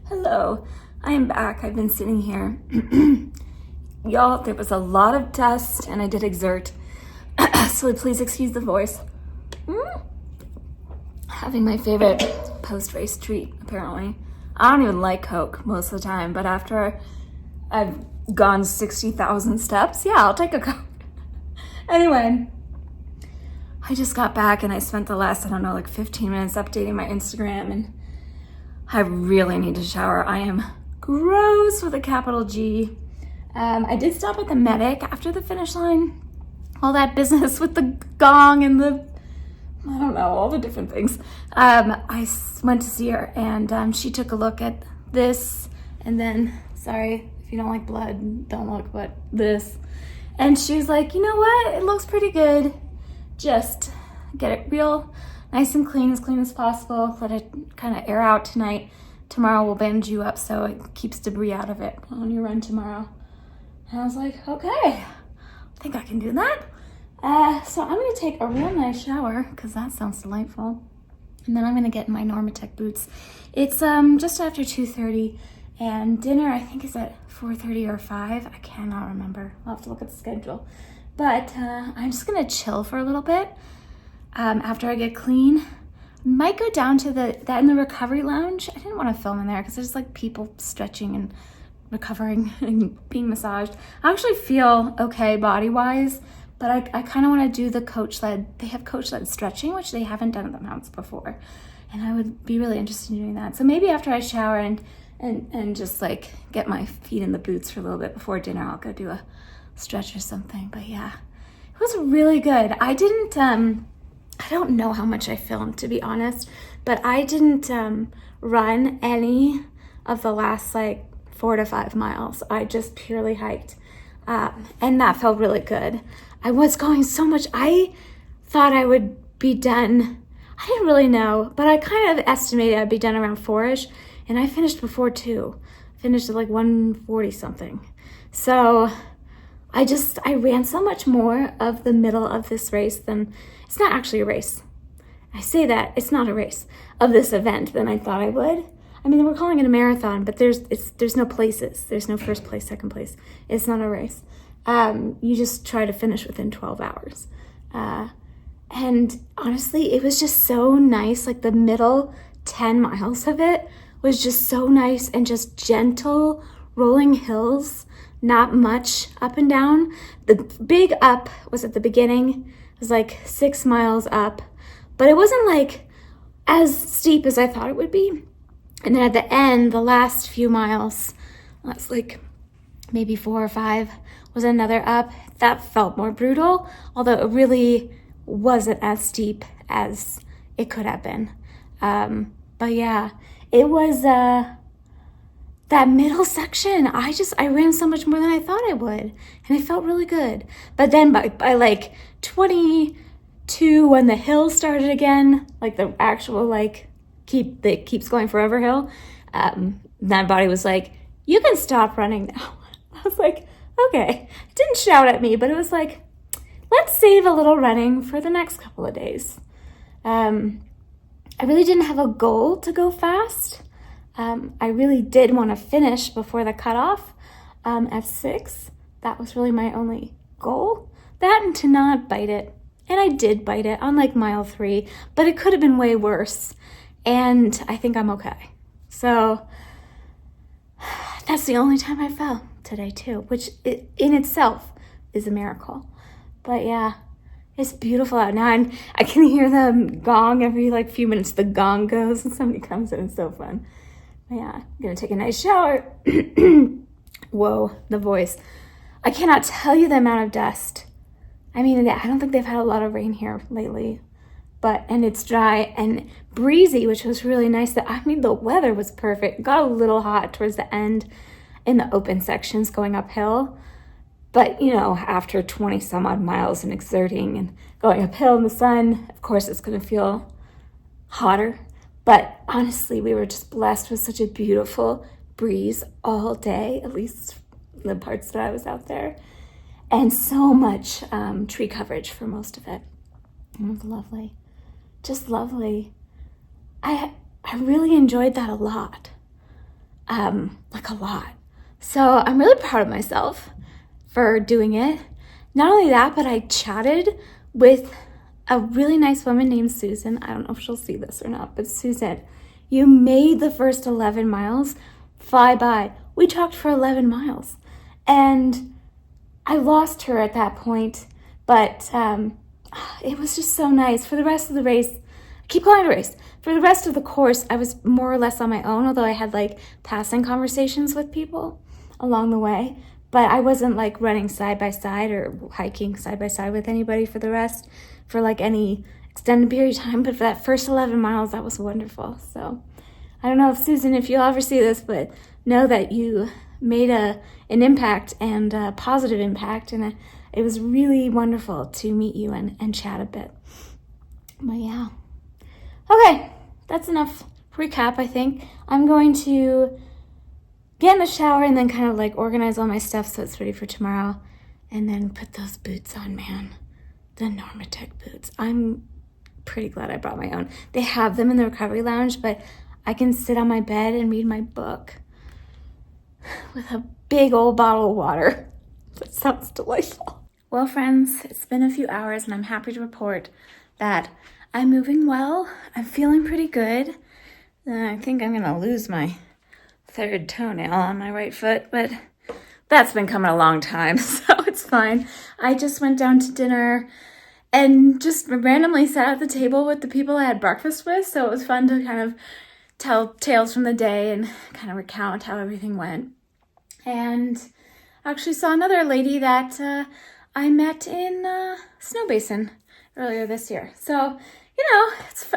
S1: Hello. I am back. I've been sitting here. Y'all, there was a lot of dust and I did exert. So please excuse the voice. Having my favorite post-race treat, apparently. I don't even like Coke most of the time, but after I've gone 60,000 steps, yeah, I'll take a Coke. Anyway, I just got back and I spent the last, 15 minutes updating my Instagram, and I really need to shower. I am gross with a capital G. I did stop at the medic after the finish line. All that business with the gong and all the different things. I went to see her and she took a look at this and then, sorry, if you don't like blood, don't look, but this. And she was like, you know what? It looks pretty good. Just get it real nice and clean as possible. Let it kind of air out tonight. Tomorrow we'll bandage you up so it keeps debris out of it on your run tomorrow. And I was like, okay, I think I can do that. So I'm gonna take a real nice shower because that sounds delightful. And then I'm gonna get in my Normatec boots. It's just after 2:30 and dinner I think is at 4:30 or 5. I cannot remember. I'll have to look at the schedule. But I'm just gonna chill for a little bit after I get clean. Might go down to that in the recovery lounge. I didn't want to film in there because there's like people stretching and recovering and being massaged. I actually feel okay body-wise, but I kind of want to do the coach-led. They have coach-led stretching, which they haven't done at the mounts before. And I would be really interested in doing that. So maybe after I shower and just like get my feet in the boots for a little bit before dinner, I'll go do a stretch or something. But yeah, it was really good. I don't know how much I filmed, to be honest, but I didn't run any of the last 4 to 5 miles. I just purely hiked. And that felt really good. I was going so much. I thought I would be done. I didn't really know, but I kind of estimated I'd be done around 4-ish, and I finished before 2. Finished at 1:40 something. So I ran so much more of the middle of this race than, it's not actually a race. I say that it's not a race of this event than I thought I would. I mean, we're calling it a marathon, but there's no places. There's no first place, second place. It's not a race. You just try to finish within 12 hours. And honestly, it was just so nice. Like the middle 10 miles of it was just so nice and just gentle rolling hills, not much up and down. The big up was at the beginning. It was like 6 miles up, but it wasn't like as steep as I thought it would be. And then at the end, the last few miles, that's like maybe 4 or 5, was another up. That felt more brutal, although it really wasn't as steep as it could have been. But yeah, it was that middle section. I ran so much more than I thought I would, and it felt really good. But then by like 22, when the hill started again, like the actual like that keeps going forever hill, that body was like, you can stop running now. I was like, okay. It didn't shout at me, but it was like, let's save a little running for the next couple of days. I really didn't have a goal to go fast. I really did want to finish before the cutoff at 6. That was really my only goal. That and to not bite it. And I did bite it on like mile 3, but it could have been way worse. And I think I'm okay. So that's the only time I fell today too, which in itself is a miracle. But yeah, it's beautiful out now. And I can hear the gong every like few minutes. The gong goes and somebody comes in. It's so fun. But yeah, I'm gonna take a nice shower. Whoa, the voice. I cannot tell you the amount of dust. I mean, I don't think they've had a lot of rain here lately. And it's dry and breezy, which was really nice. The weather was perfect. It got a little hot towards the end in the open sections going uphill. But, after 20 some odd miles and exerting and going uphill in the sun, of course, it's going to feel hotter. But honestly, we were just blessed with such a beautiful breeze all day, at least the parts that I was out there. And so much tree coverage for most of it. It was lovely. Just lovely. I really enjoyed that a lot. Like a lot. So I'm really proud of myself for doing it. Not only that, but I chatted with a really nice woman named Susan. I don't know if she'll see this or not, but Susan, you made the first 11 miles fly by. We talked for 11 miles. And I lost her at that point, but it was just so nice. For the rest of the race, I keep calling it a race. For the rest of the course, I was more or less on my own, although I had like passing conversations with people along the way. But I wasn't like running side by side or hiking side by side with anybody for the rest for like any extended period of time. But for that first 11 miles, that was wonderful. So I don't know if Susan, if you'll ever see this, but know that you made an impact and a positive impact. And it was really wonderful to meet you and chat a bit. But yeah. Okay, that's enough recap, I think. I'm going to get in the shower and then kind of like organize all my stuff so it's ready for tomorrow. And then put those boots on, man. The Normatec boots. I'm pretty glad I brought my own. They have them in the recovery lounge, but I can sit on my bed and read my book with a big old bottle of water. That sounds delightful. Well, friends, it's been a few hours and I'm happy to report that I'm moving well. I'm feeling pretty good. I think I'm gonna lose my 3rd toenail on my right foot, but that's been coming a long time, so it's fine. I just went down to dinner and just randomly sat at the table with the people I had breakfast with, so it was fun to kind of tell tales from the day and kind of recount how everything went. And actually saw another lady that I met in Snow Basin earlier this year. So,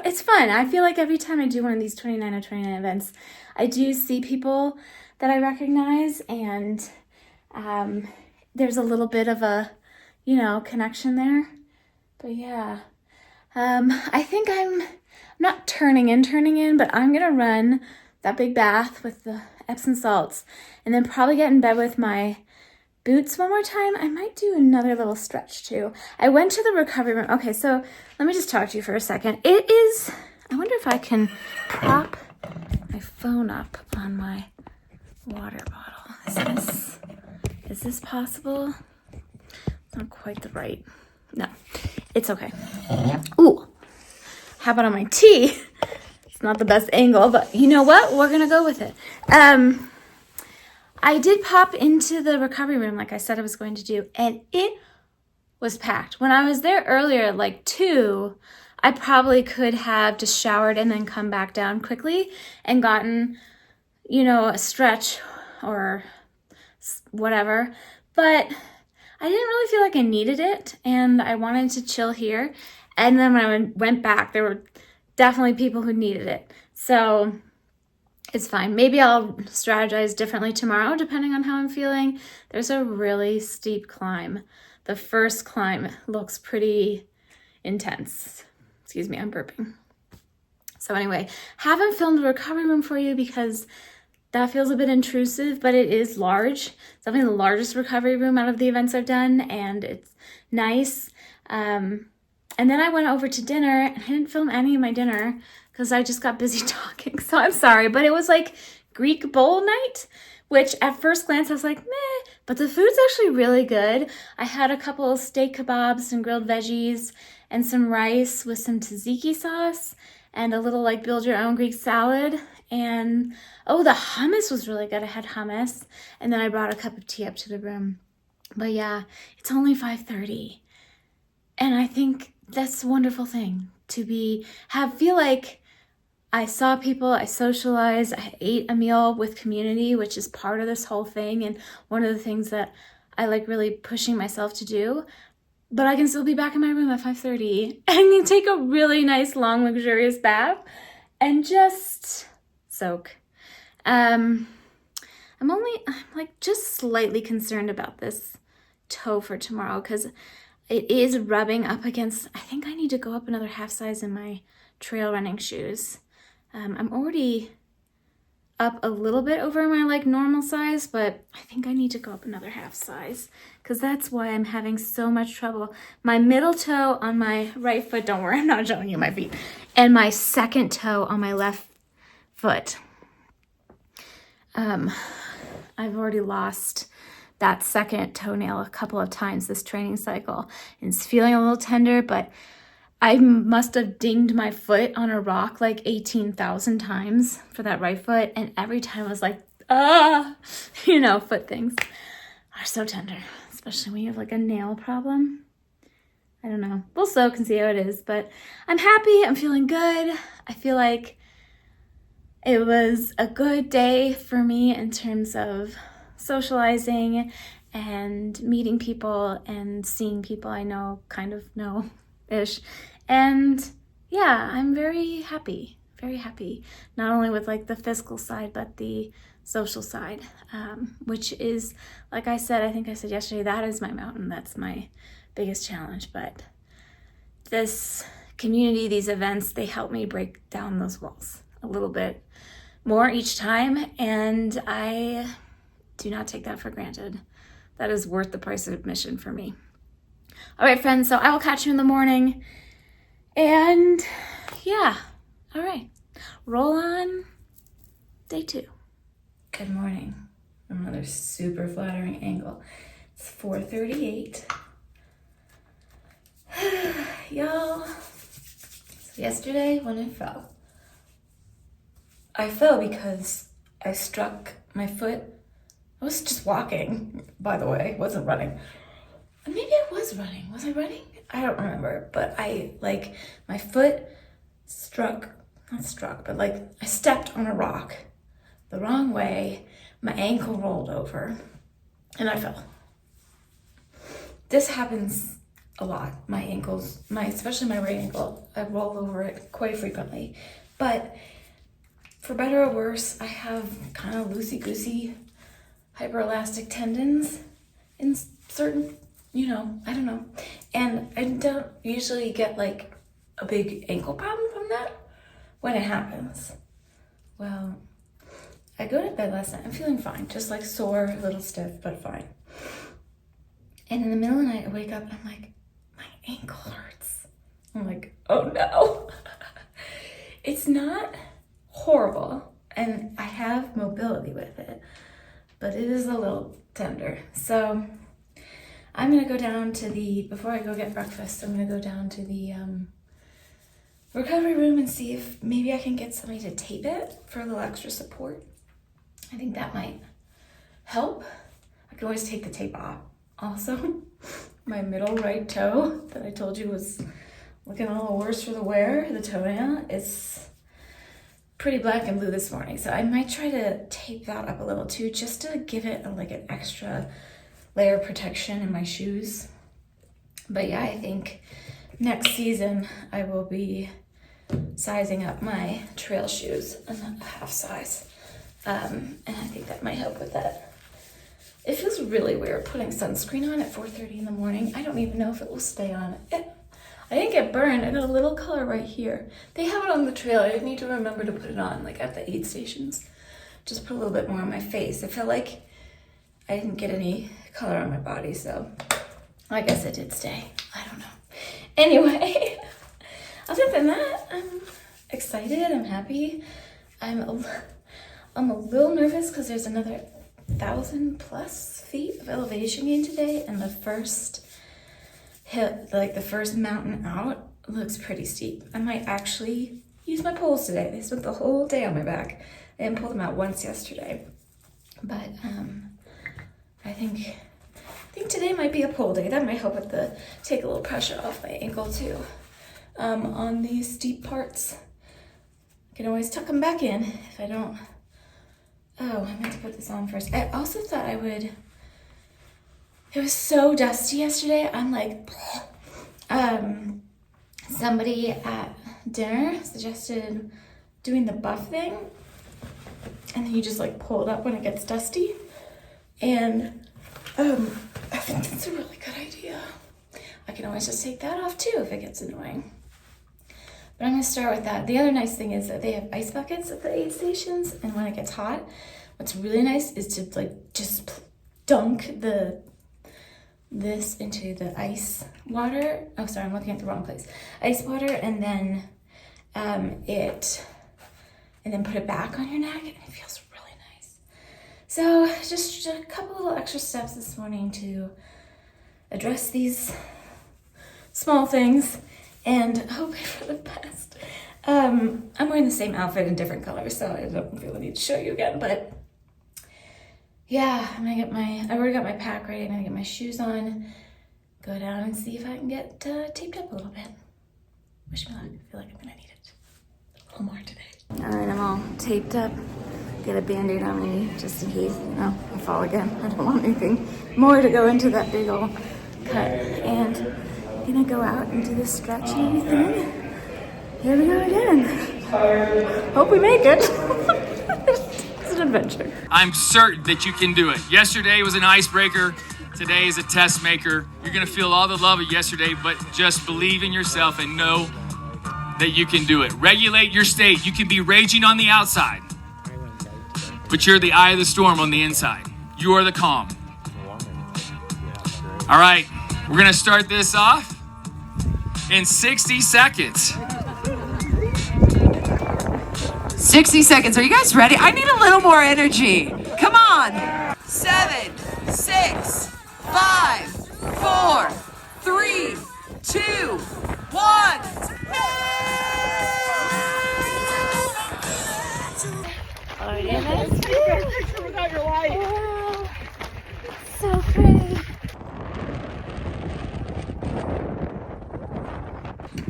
S1: it's fun. I feel like every time I do one of these 29 of 29 events, I do see people that I recognize, and there's a little bit of a, connection there. But yeah, I think I'm not turning in, but I'm going to run that big bath with the Epsom salts and then probably get in bed with my boots one more time, I might do another little stretch too. I went to the recovery room. Okay, so let me just talk to you for a second. It is, I wonder if I can prop my phone up on my water bottle. Is this possible? It's not quite the right. No, it's okay. Ooh, how about on my tea? It's not the best angle, but you know what? We're gonna go with it. I did pop into the recovery room like I said I was going to do, and it was packed. When I was there earlier at like 2, I probably could have just showered and then come back down quickly and gotten, you know, a stretch or whatever. But I didn't really feel like I needed it, and I wanted to chill here. And then when I went back, there were definitely people who needed it. So it's fine. Maybe I'll strategize differently tomorrow, depending on how I'm feeling. There's a really steep climb. The first climb looks pretty intense. Excuse me, I'm burping. So anyway, haven't filmed the recovery room for you because that feels a bit intrusive, but it is large. It's definitely the largest recovery room out of the events I've done, and it's nice. And then I went over to dinner, and I didn't film any of my dinner because I just got busy talking, so I'm sorry. But it was like Greek bowl night, which at first glance I was like, meh, but the food's actually really good. I had a couple of steak kebabs and grilled veggies and some rice with some tzatziki sauce and a little like build your own Greek salad. And oh, the hummus was really good. I had hummus, and then I brought a cup of tea up to the room. But yeah, it's only 5:30. And I think that's a wonderful thing to feel like I saw people, I socialized, I ate a meal with community, which is part of this whole thing. And one of the things that I like really pushing myself to do, but I can still be back in my room at 5:30 and take a really nice, long, luxurious bath and just soak. I'm like just slightly concerned about this toe for tomorrow because it is rubbing up against, I think I need to go up another half size in my trail running shoes. I'm already up a little bit over my like normal size, but I think I need to go up another half size because that's why I'm having so much trouble. My middle toe on my right foot, don't worry, I'm not showing you my feet, and my second toe on my left foot. I've already lost that second toenail a couple of times this training cycle, and it's feeling a little tender, but I must have dinged my foot on a rock like 18,000 times for that right foot, and every time I was like, foot things are so tender, especially when you have like a nail problem. I don't know. We'll soak and see how it is, but I'm happy. I'm feeling good. I feel like it was a good day for me in terms of socializing and meeting people and seeing people I kind of know-ish. And yeah, I'm very happy, not only with like the physical side, but the social side, which is, like I said, I think I said yesterday, that is my mountain. That's my biggest challenge. But this community, these events, they help me break down those walls a little bit more each time. And I do not take that for granted. That is worth the price of admission for me. All right, friends, so I will catch you in the morning. And yeah, all right, roll on day 2. Good morning. Another super flattering angle. It's 4:38. Y'all, so yesterday when I fell because I struck my foot. I was just walking, by the way, wasn't running. Maybe I was running. Was I running? I don't remember, but my foot I stepped on a rock the wrong way. My ankle rolled over and I fell. This happens a lot. My ankles, especially my right ankle, I roll over it quite frequently. But for better or worse, I have kind of loosey-goosey hyperelastic tendons in certain, I don't know. And I don't usually get like a big ankle problem from that when it happens. Well, I go to bed last night. I'm feeling fine, just like sore, a little stiff, but fine. And in the middle of the night, I wake up and I'm like, my ankle hurts. I'm like, oh no. It's not horrible, and I have mobility with it, but it is a little tender. So I'm gonna go down to before I go get breakfast, I'm gonna go down to the recovery room and see if maybe I can get somebody to tape it for a little extra support. I think that might help. I can always take the tape off. Also, my middle right toe that I told you was looking a little worse for the wear, the toenail, is pretty black and blue this morning. So I might try to tape that up a little too, just to give it like an extra layer of protection in my shoes. But yeah, I think next season I will be sizing up my trail shoes a half size. And I think that might help with that. It feels really weird putting sunscreen on at 4:30 in the morning. I don't even know if it will stay on. I didn't get burned. I got a little color right here. They have it on the trail. I need to remember to put it on, like at the aid stations. Just put a little bit more on my face. I felt like I didn't get any color on my body, so I guess it did stay. I don't know. Anyway, other than that, I'm excited. I'm happy. I'm a little nervous because there's another 1,000+ feet of elevation gain today, and the first mountain out looks pretty steep. I might actually use my poles today. They spent the whole day on my back. I didn't pull them out once yesterday, but I think today might be a pole day. That might help with take a little pressure off my ankle too. On these steep parts, I can always tuck them back in if I don't. Oh, I meant to put this on first. I also thought I would. It was so dusty yesterday. I'm like, somebody at dinner suggested doing the buff thing, and then you just like pull it up when it gets dusty. And I think that's a really good idea. I can always just take that off too if it gets annoying. But I'm gonna start with that. The other nice thing is that they have ice buckets at the aid stations, and when it gets hot, what's really nice is to like just dunk this into the ice water. Oh, sorry, I'm looking at the wrong place. Ice water, and then put it back on your neck, and it feels really nice. So just a couple little extra steps this morning to address these small things and hoping for the best. I'm wearing the same outfit in different colors, so I don't feel the need to show you again, but yeah, I already got my pack ready. I'm gonna get my shoes on, go down and see if I can get taped up a little bit. Wish me luck. I feel like I'm gonna need it a little more today. All right, I'm all taped up. Get a Band-Aid on me just in case, I fall again. I don't want anything more to go into that big old cut. And I'm gonna go out and do this stretchy thing. Here we go again. Hope we make it. It's an adventure.
S7: I'm certain that you can do it. Yesterday was an icebreaker. Today is a test maker. You're gonna feel all the love of yesterday, but just believe in yourself and know that you can do it. Regulate your state. You can be raging on the outside, but you're the eye of the storm on the inside. You are the calm. All right, we're gonna start this off in 60 seconds.
S2: 60 seconds. Are you guys ready? I need a little more energy. Come on. 7, 6, 5, 4, 3, 2, 1.
S1: Oh, yeah, that's good. Without your light. Wow. So pretty.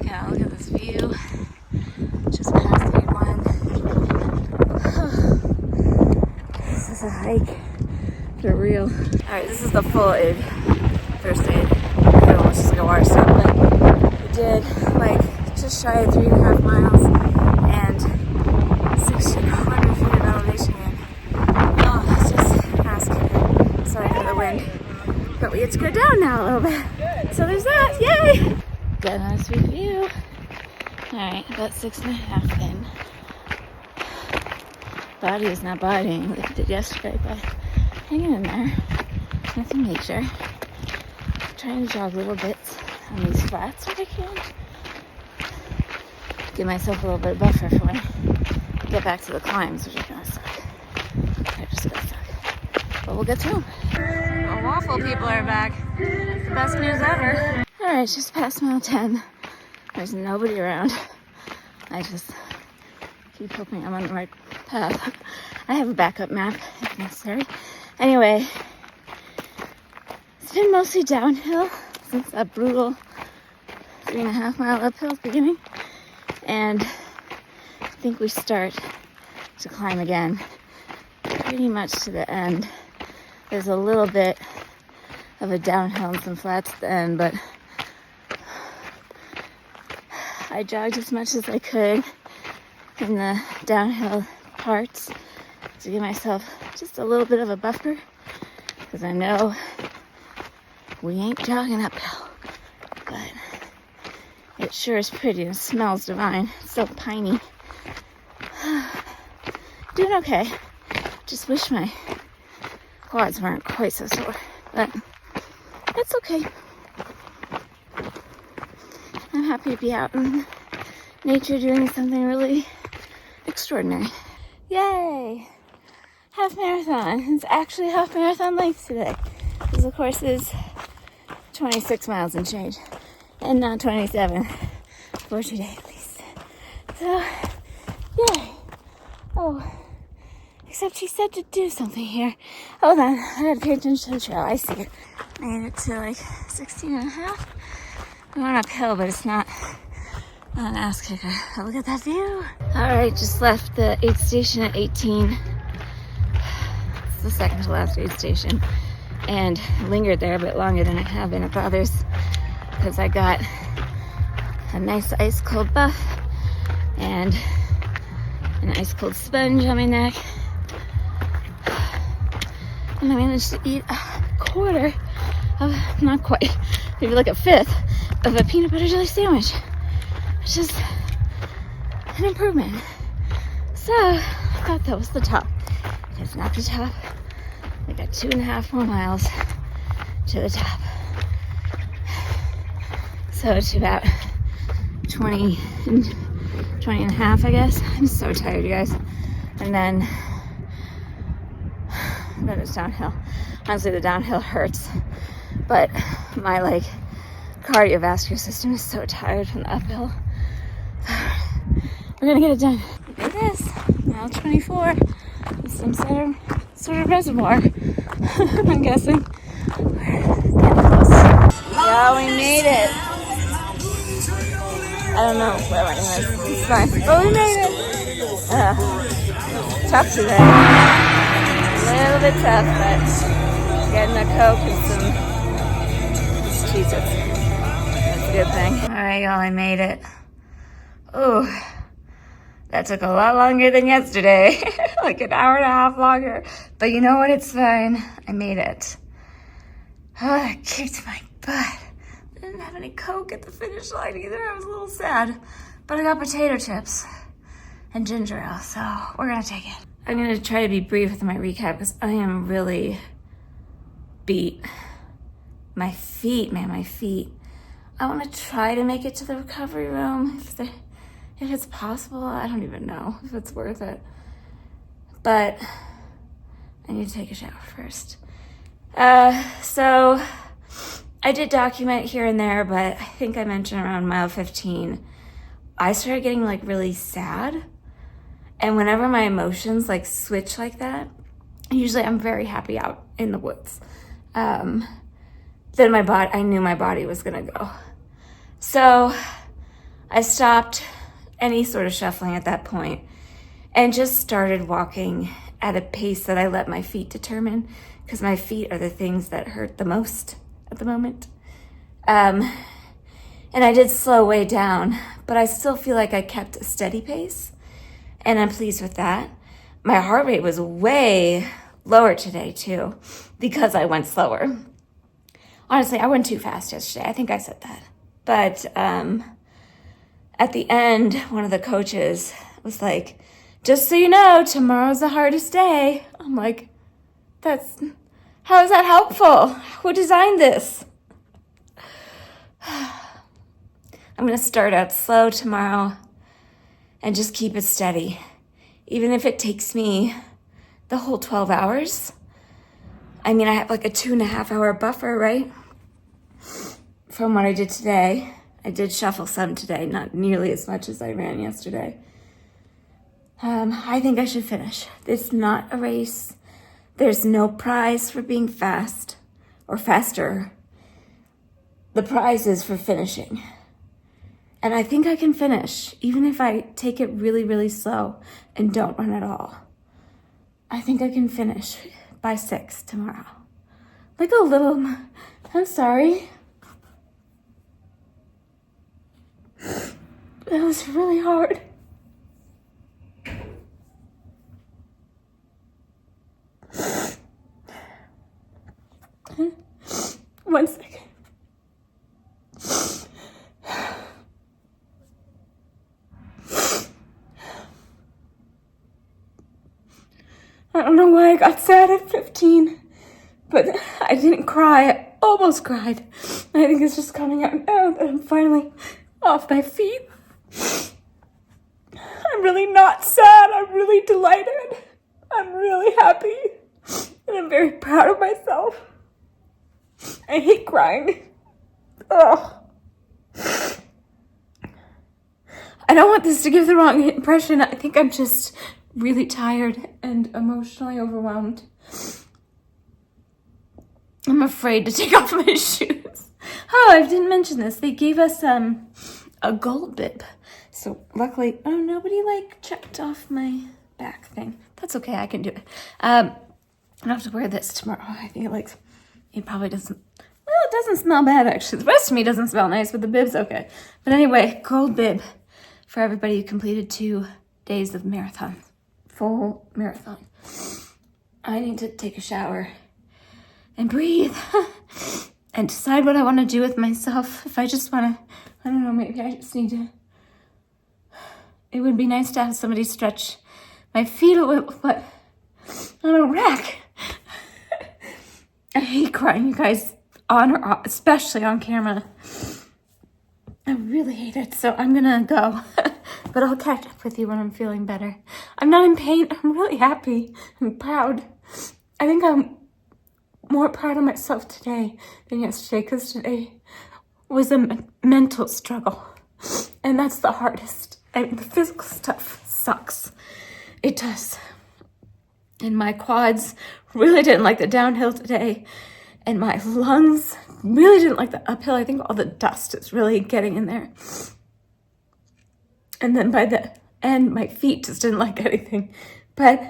S1: Yeah, look at this view. Just past 81. This is a hike for real. Alright, this is the full aid. First aid. It almost just like a water stop, but we did like just shy of 3.5 miles and 1,600 feet of elevation in. Oh, it's just ass kicking. Sorry for the wind. But we get to go down now a little bit. So there's that. Yay! Got a nice sweet view. Alright, about 6.5 in. Body is not bodying like it did yesterday, but hanging in there. Nothing major. trying to jog little bits on these flats if I can. Give myself a little bit of buffer for when I get back to the climbs, which are gonna suck. They're just gonna suck. But we'll get through them. The waffle people are back. It's the best news ever. Alright, just past mile 10. There's nobody around. I just keep hoping I'm on the right path. I have a backup map if necessary. Anyway, it's been mostly downhill since that brutal 3.5 mile uphill beginning. And I think we start to climb again pretty much to the end. There's a little bit of a downhill and some flats at the end, but I jogged as much as I could in the downhill parts to give myself just a little bit of a buffer, because I know we ain't jogging uphill, but it sure is pretty and it smells divine. It's so piney. Doing okay. Just wish my quads weren't quite so sore, but it's okay. I'm happy to be out in nature doing something really extraordinary. Yay! Half marathon. It's actually half marathon length today. This, of course, is 26 miles and change, and not 27 for today at least. So, yay! Oh, except she said to do something here. Hold on, I gotta pay attention to the trail. I see it. I made it to like 16 and a half. I'm going uphill, but it's not an ass kicker. Oh, look at that view. All right, just left the aid station at 18. It's the second to last aid station. And lingered there a bit longer than I have been at the others because I got a nice ice cold buff and an ice cold sponge on my neck. And I managed to eat a quarter of, not quite, maybe like a fifth of a peanut butter jelly sandwich, which is an improvement. So I thought that was the top. It's not the top. We got 2.5 more miles to the top. So it's about 20 and a half, I guess. I'm so tired, you guys. And then it's downhill. Honestly, the downhill hurts. But my cardiovascular system is so tired from the uphill. We're gonna get it done. Look at this. Mile 24. Some sort of reservoir. I'm guessing. We're getting close. Yeah, we made it. I don't know where we're going. It's fine. But we made it. Tough today. A little bit tough, but getting a Coke and some Cheez-Its. That's a good thing. All right, y'all, I made it. Ooh. That took a lot longer than yesterday, like an hour and a half longer. But you know what? It's fine. I made it. Oh, I kicked my butt. I didn't have any Coke at the finish line either. I was a little sad. But I got potato chips and ginger ale, so we're gonna take it. I'm gonna try to be brief with my recap because I am really beat. My feet, man, my feet. I wanna try to make it to the recovery room if it's possible. I don't even know if it's worth it. But I need to take a shower first. So I did document here and there, but I think I mentioned around mile 15, I started getting really sad. And whenever my emotions switch like that, usually I'm very happy out in the woods. Then I knew my body was gonna go. So I stopped any sort of shuffling at that point and just started walking at a pace that I let my feet determine, because my feet are the things that hurt the most at the moment. And I did slow way down, but I still feel like I kept a steady pace, and I'm pleased with that. My heart rate was way lower today too, because I went slower. Honestly, I went too fast yesterday. I think I said that. But at the end, one of the coaches was like, just so you know, tomorrow's the hardest day. I'm like, how is that helpful? Who designed this? I'm gonna start out slow tomorrow and just keep it steady. Even if it takes me the whole 12 hours. I mean, I have like a 2.5 hour buffer, right? From what I did today. I did shuffle some today, not nearly as much as I ran yesterday. I think I should finish. It's not a race. There's no prize for being fast or faster. The prize is for finishing. And I think I can finish, even if I take it really, really slow and don't run at all. I think I can finish by 6 tomorrow. Like a little, I'm sorry. It was really hard. One second. I don't know why I got sad at 15, but I didn't cry. I almost cried. I think it's just coming out now that I'm finally off my feet. I'm really not sad. I'm really delighted. I'm really happy. And I'm very proud of myself. I hate crying. Ugh. I don't want this to give the wrong impression. I think I'm just really tired and emotionally overwhelmed. I'm afraid to take off my shoes. Oh, I didn't mention this. They gave us a gold bib. So luckily, oh, nobody checked off my back thing. That's okay, I can do it. I don't have to wear this tomorrow. I think it probably doesn't, well, it doesn't smell bad actually. The rest of me doesn't smell nice, but the bib's okay. But anyway, gold bib for everybody who completed 2 days of marathon. Full marathon. I need to take a shower and breathe and decide what I want to do with myself. If I just want to, I don't know, maybe I just need to, it would be nice to have somebody stretch my feet a little, but on a rack. I hate crying, you guys, on or off, especially on camera. I really hate it, so I'm gonna go. But I'll catch up with you when I'm feeling better. I'm not in pain. I'm really happy. I'm proud. I think I'm more proud of myself today than yesterday, because today was a mental struggle. And that's the hardest. I mean, the physical stuff sucks. It does. And my quads really didn't like the downhill today. And my lungs really didn't like the uphill. I think all the dust is really getting in there. And then by the end, my feet just didn't like anything. But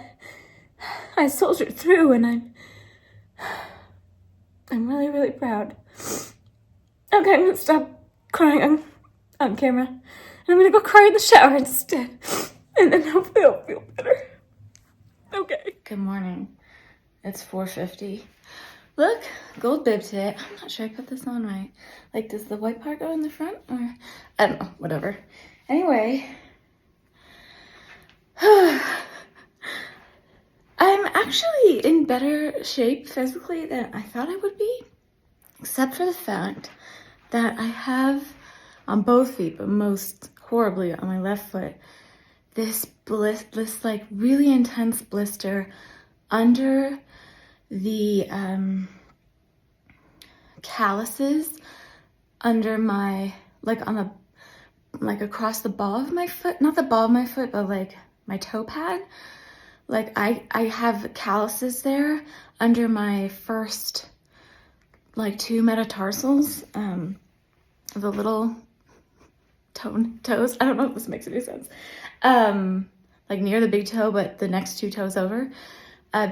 S1: I soldiered through, and I'm really, really proud. Okay, I'm gonna stop crying on camera. And I'm gonna go cry in the shower instead. And then hopefully I'll feel better. Okay. Good morning. It's 4:50. Look, gold bib today. I'm not sure I put this on right. Does the white part go in the front? Or, I don't know, whatever. Anyway, I'm actually in better shape physically than I thought I would be, except for the fact that I have on both feet, but most horribly on my left foot, this really intense blister under the calluses under my, across the ball of my foot, not the ball of my foot, but my toe pad. I have calluses there under my first 2 metatarsals, the little toes. I don't know if this makes any sense. Near the big toe, but the next 2 toes over,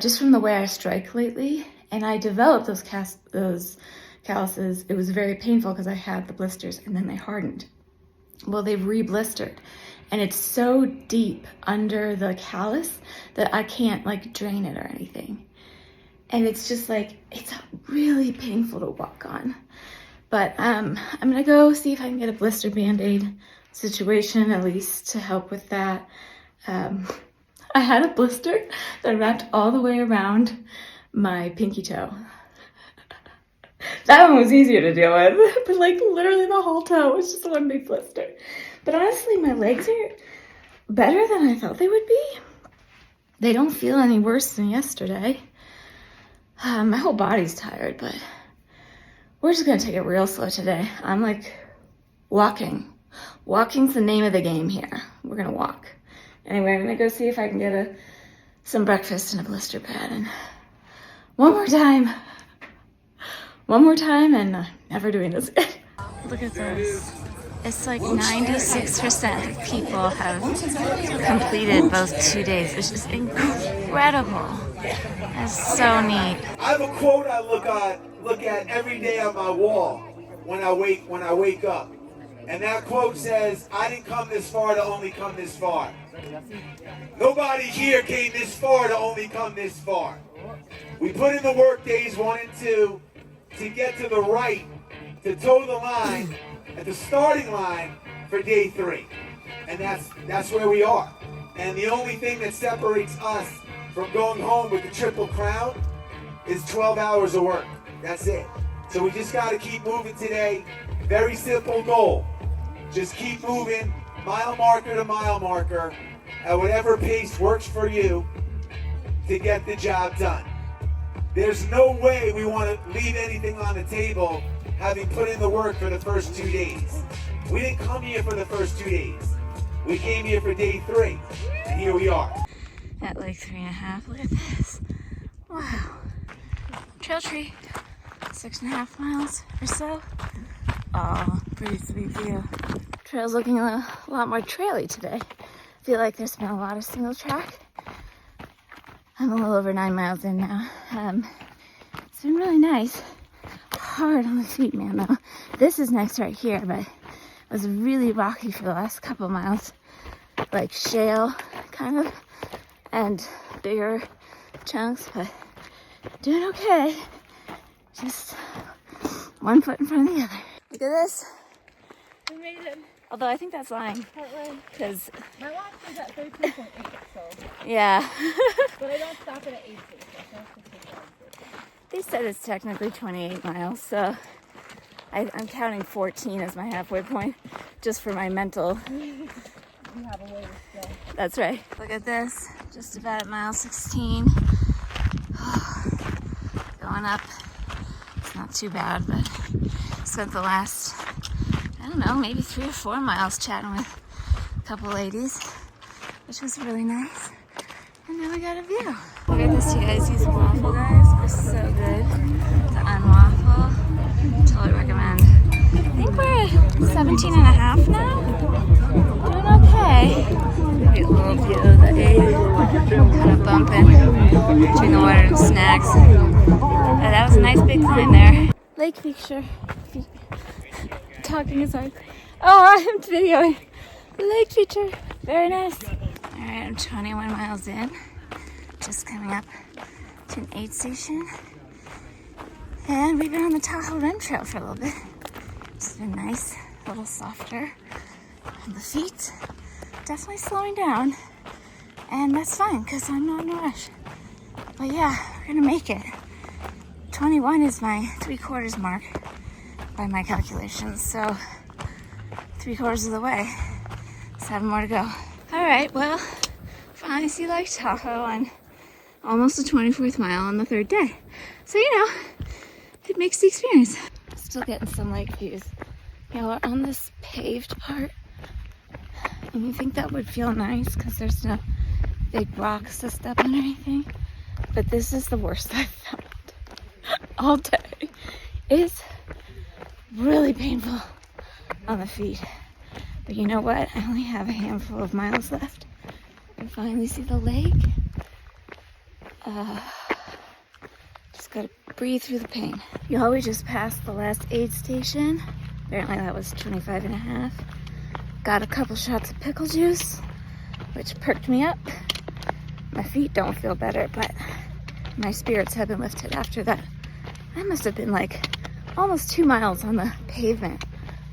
S1: just from the way I strike lately. And I developed those calluses. It was very painful because I had the blisters and then they hardened. Well, they've re-blistered, and it's so deep under the callus that I can't drain it or anything. And it's just it's really painful to walk on. But I'm gonna go see if I can get a blister band-aid situation, at least to help with that. I had a blister that wrapped all the way around my pinky toe. That one was easier to deal with. But like literally the whole toe was just one big blister. But honestly, my legs are better than I thought they would be. They don't feel any worse than yesterday. My whole body's tired, but we're just gonna take it real slow today. I'm like walking. Walking's the name of the game here. We're gonna walk. Anyway, I'm gonna go see if I can get some breakfast and a blister pad. And one more time, and never doing this again. Look at this. It's like 96% of people have completed both 2 days, which is incredible. That's so neat.
S11: I have a quote I look at every day on my wall when I wake up. And that quote says, I didn't come this far to only come this far. Nobody here came this far to only come this far. We put in the work days 1 and 2 to get to the right, to toe the line at the starting line for day 3. And that's where we are. And the only thing that separates us from going home with the Triple Crown is 12 hours of work. That's it. So we just got to keep moving today. Very simple goal. Just keep moving, mile marker to mile marker, at whatever pace works for you to get the job done. There's no way we want to leave anything on the table having put in the work for the first 2 days. We didn't come here for the first 2 days. We came here for day 3, and here we are.
S1: At like 3.5, look at this. Wow. Trail tree, 6.5 miles or so. Oh, pretty sweet view. Trail's looking a lot more traily today. I feel like there's been a lot of single track. I'm a little over 9 miles in now. It's been really nice. Hard on the feet, man, though. This is next right here, but it was really rocky for the last couple miles. Like shale, kind of, and bigger chunks, but doing okay. Just one foot in front of the other. Look at this.
S9: We made it.
S1: Although I think that's lying. Because
S9: My watch is at 13.8, so.
S1: yeah.
S9: But I don't stop it at 8, so
S1: They said it's technically 28 miles, so I'm counting 14 as my halfway point, just for my mental.
S9: you have a way to go.
S1: That's right. Look at this. Just about at mile 16. Going up. It's not too bad, but spent the last, I don't know, maybe 3 or 4 miles chatting with a couple ladies, which was really nice. And now we got a view. Look at this, you guys. These waffle guys are so good. The unwaffle. Totally recommend. I think we're at 17.5 now. Doing okay. Maybe a little view of the 8. Kind of bumping between the water and snacks. That was a nice big climb there. Lake feature. Talking is hard. Oh, I'm videoing. Lake feature. Very nice. Alright, I'm 21 miles in. Just coming up to an aid station. And we've been on the Tahoe Rim Trail for a little bit. It's been nice, a little softer on the feet. Definitely slowing down. And that's fine, because I'm not in a rush. But yeah, we're gonna make it. 21 is my 3/4 mark by my calculations. So 3/4 of the way. 7 more to go. Alright, well, finally see Lake Tahoe on almost the 24th mile on the 3rd day. So, you know, it makes the experience. Still getting some lake views. You know, we're on this paved part. And you think that would feel nice because there's no big rocks to step on or anything. But this is the worst I've found all day. It's really painful on the feet. But you know what? I only have a handful of miles left. I finally see the lake. Just gotta breathe through the pain. Y'all, we just passed the last aid station. Apparently that was 25.5. Got a couple shots of pickle juice, which perked me up. My feet don't feel better, but my spirits have been lifted after that. That must have been like almost 2 miles on the pavement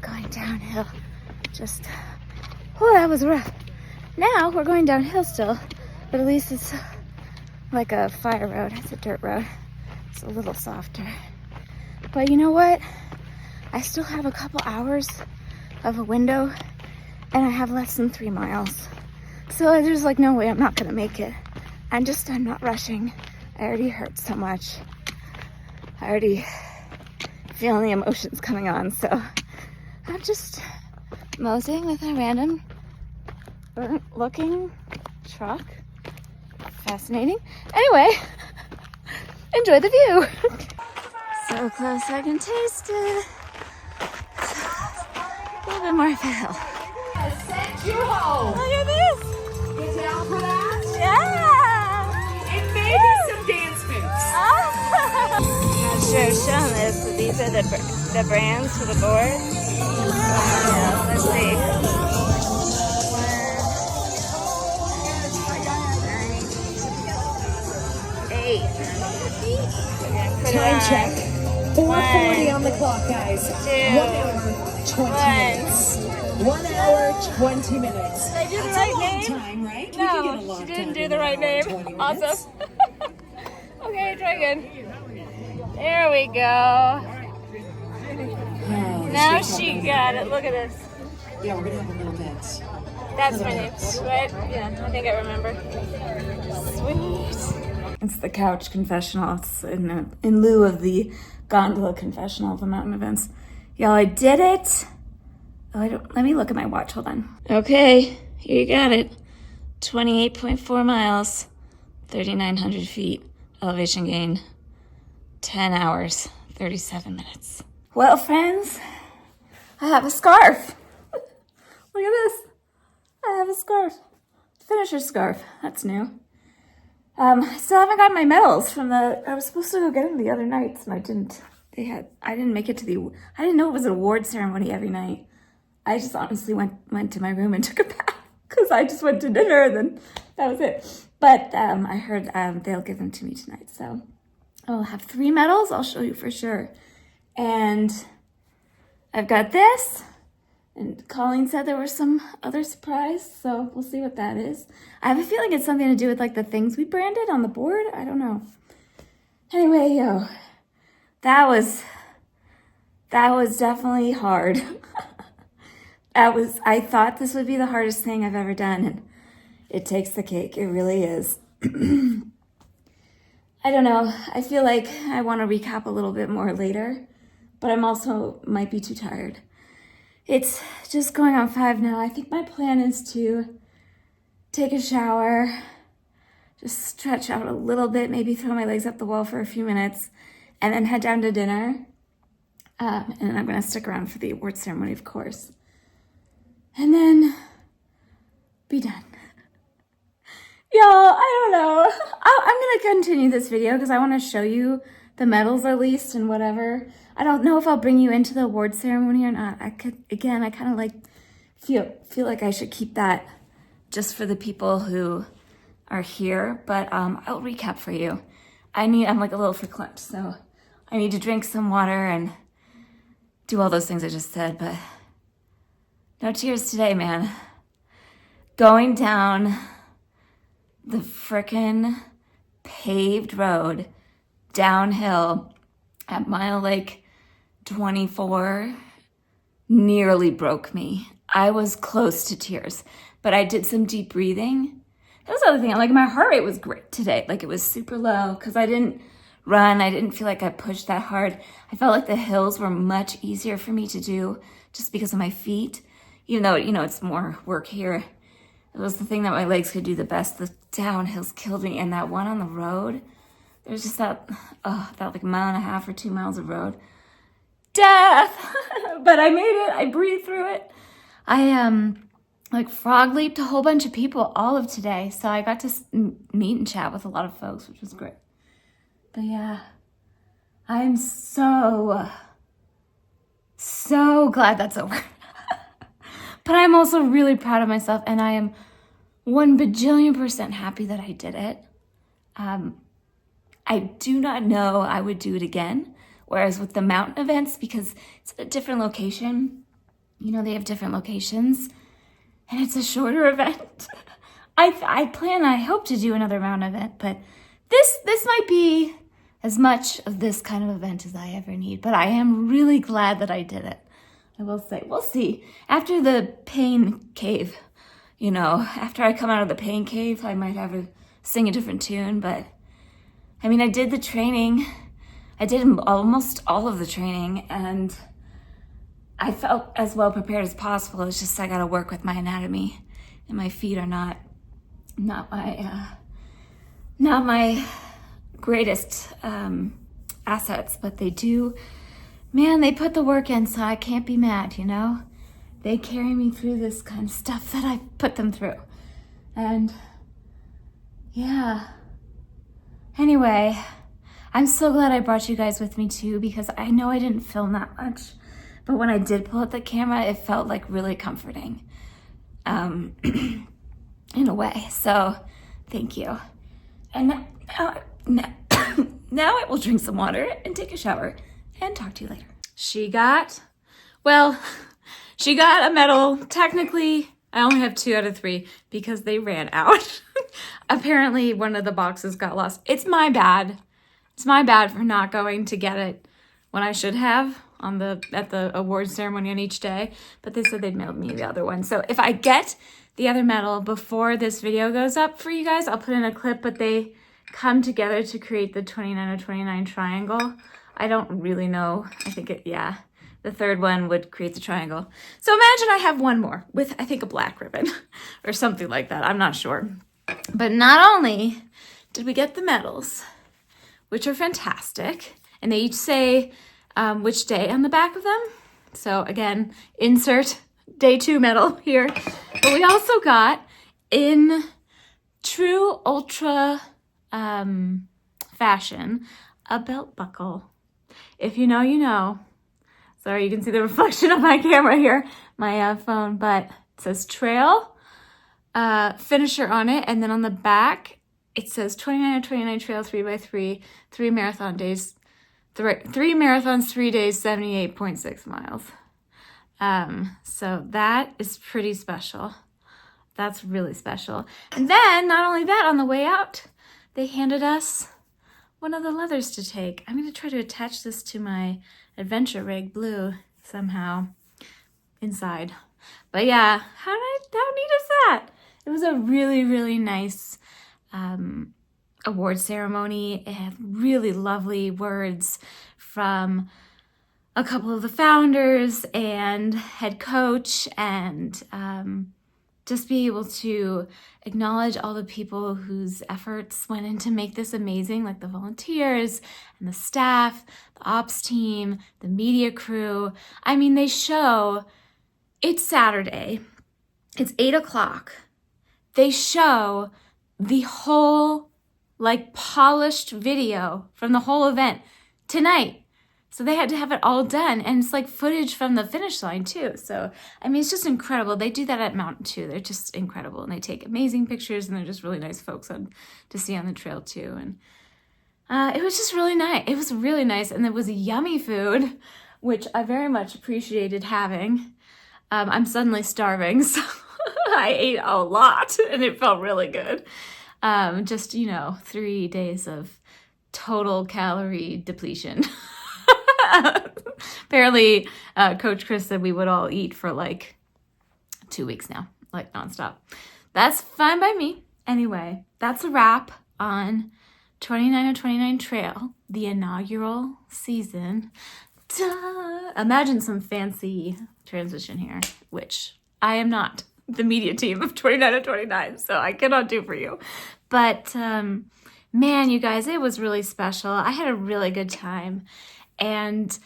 S1: going downhill. Just, oh, that was rough. Now we're going downhill still, but at least it's like a fire road. It's a dirt road. It's a little softer. But you know what? I still have a couple hours of a window and I have less than 3 miles. So there's like no way I'm not gonna make it. I'm not rushing. I already hurt so much. I already feeling the emotions coming on. So I'm just moseying with a random burnt looking truck. Fascinating. Anyway, enjoy the view. So close I can taste it. A little bit more of a hill.
S2: Send you home.
S1: Look at this.
S2: You down for that?
S1: Yeah.
S2: And maybe some dance moves.
S1: Not sure I've shown this, but these are the brands for the board. Yeah, let's see. 8.
S2: Time check. 4:40 on the clock, guys.
S1: 2,
S2: 1 hour, 20 minutes. 1 hour, 20 minutes.
S1: Did I do the
S2: That's
S1: right
S2: a long
S1: name?
S2: time, right? You can get
S1: No,
S2: a long
S1: she
S2: time
S1: didn't do
S2: in
S1: the
S2: 1
S1: right
S2: hour and
S1: name.
S2: 20 minutes.
S1: Awesome. Okay, try again. There we go.
S2: Oh,
S1: Now
S2: she's
S1: she
S2: helping.
S1: got it. Look at this.
S2: Yeah, we're gonna have a little bit.
S1: That's my name, right? Yeah, I think I remember. Sweet. It's the couch confessional. It's in lieu of the gondola confessional of the mountain events. Y'all, I did it. Oh, let me look at my watch. Hold on. Okay, here you got it. 28.4 miles, 3,900 feet, elevation gain, 10 hours, 37 minutes. Well, friends, I have a scarf. Look at this. I have a scarf. Finisher scarf. That's new. I still haven't gotten my medals from I was supposed to go get them the other nights and I didn't. I didn't make it to I didn't know it was an award ceremony every night. I just honestly went to my room and took a bath because I just went to dinner and then that was it. But I heard they'll give them to me tonight. So I'll have 3 medals. I'll show you for sure. And I've got this. And Colleen said there was some other surprise, so we'll see what that is. I have a feeling it's something to do with like the things we branded on the board. I don't know. Anyway, that was definitely hard. I thought this would be the hardest thing I've ever done, and it takes the cake. It really is. I don't know. I feel like I want to recap a little bit more later, but I'm also might be too tired. It's just going on 5 now. I think my plan is to take a shower, just stretch out a little bit, maybe throw my legs up the wall for a few minutes, and then head down to dinner. And then I'm going to stick around for the award ceremony, of course. And then be done. Y'all, I don't know. I'm going to continue this video because I want to show you the medals at least and whatever. I don't know if I'll bring you into the award ceremony or not. I kind of like feel like I should keep that just for the people who are here, but I'll recap for you. I'm like a little verklempt, so I need to drink some water and do all those things I just said, but no tears today, man. Going down the frickin' paved road downhill at mile like 24 nearly broke me. I was close to tears, but I did some deep breathing. That was the other thing. Like my heart rate was great today. Like it was super low because I didn't run. I didn't feel like I pushed that hard. I felt like the hills were much easier for me to do just because of my feet. Even though, it's more work here. It was the thing that my legs could do the best. The downhills killed me. And that one on the road, there's just that like 1.5 miles or 2 miles of road. Death! But I made it. I breathed through it. I like frog leaped a whole bunch of people all of today. So I got to meet and chat with a lot of folks, which was great. But yeah, I'm so glad that's over. But I'm also really proud of myself, and I am 1 bajillion% happy that I did it. I do not know I would do it again. Whereas with the mountain events, because it's a different location, they have different locations, and it's a shorter event. I hope to do another mountain event, but this might be as much of this kind of event as I ever need, but I am really glad that I did it. I will say, we'll see. After the pain cave, you know, after I come out of the pain cave, I might have to sing a different tune, but I mean, I did the training. I did almost all of the training, and I felt as well prepared as possible. It's just I gotta work with my anatomy, and my feet are not my greatest assets, but they do, man, they put the work in, so I can't be mad, you know? They carry me through this kind of stuff that I put them through. And yeah. Anyway, I'm so glad I brought you guys with me too, because I know I didn't film that much, but when I did pull out the camera, it felt like really comforting, in a way. So thank you. And now I will drink some water and take a shower and talk to you later. She got a medal. Technically, I only have 2 out of 3 because they ran out. Apparently, one of the boxes got lost. It's my bad. It's my bad for not going to get it when I should have at the awards ceremony on each day. But they said they'd mailed me the other one. So if I get the other medal before this video goes up for you guys, I'll put in a clip, but they come together to create the 29 of 29 triangle. I don't really know. I think the third one would create the triangle. So imagine I have one more with, I think, a black ribbon or something like that. I'm not sure. But not only did we get the medals, which are fantastic, and they each say which day on the back of them. So again, insert day 2 medal here. But we also got, in true ultra fashion, a belt buckle. If you know, you know. Sorry, you can see the reflection of my camera here, my phone, but it says trail, finisher on it, and then on the back, it says 29 of 29 trail 3x3, 3 marathon days, 3 marathons, 3 days, 78.6 miles. So that is pretty special. That's really special. And then, not only that, on the way out, they handed us one of the leathers to take. I'm going to try to attach this to my adventure rig blue somehow inside. But yeah, how neat is that? It was a really, really nice award ceremony. It had really lovely words from a couple of the founders and head coach, and just be able to acknowledge all the people whose efforts went in to make this amazing, like the volunteers and the staff, the ops team, the media crew. I mean, they show, it's Saturday, it's 8 o'clock. They show the whole, like, polished video from the whole event tonight. So they had to have it all done, and it's like footage from the finish line too. So, I mean, it's just incredible. They do that at Mountain too. They're just incredible, and they take amazing pictures, and they're just really nice folks to see on the trail too. And it was just really nice. It was really nice, and it was yummy food, which I very much appreciated having. I'm suddenly starving, so I ate a lot, and it felt really good. Just, 3 days of total calorie depletion. Apparently, Coach Chris said we would all eat for like 2 weeks now, like nonstop. That's fine by me. Anyway, that's a wrap on 29 of 29 Trail, the inaugural season. Duh. Imagine some fancy transition here, which I am not the media team of 29 of 29, so I cannot do for you. But man, you guys, it was really special. I had a really good time. And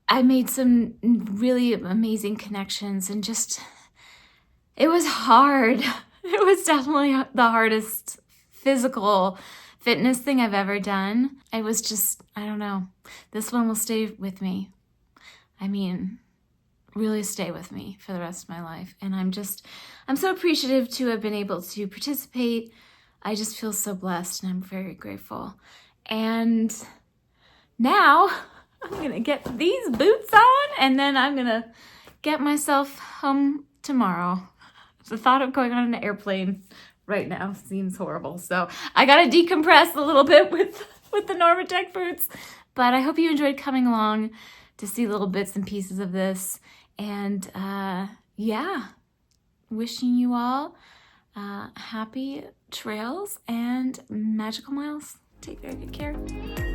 S1: I made some really amazing connections, and just, it was hard. It was definitely the hardest physical fitness thing I've ever done. It was just, I don't know. This one will stay with me. I mean, really stay with me for the rest of my life. And I'm so appreciative to have been able to participate. I just feel so blessed, and I'm very grateful. And now I'm gonna get these boots on, and then I'm gonna get myself home tomorrow. The thought of going on an airplane right now seems horrible. So I gotta decompress a little bit with with the Normatec boots. But I hope you enjoyed coming along to see little bits and pieces of this. And yeah, wishing you all happy trails and magical miles. Take very good care.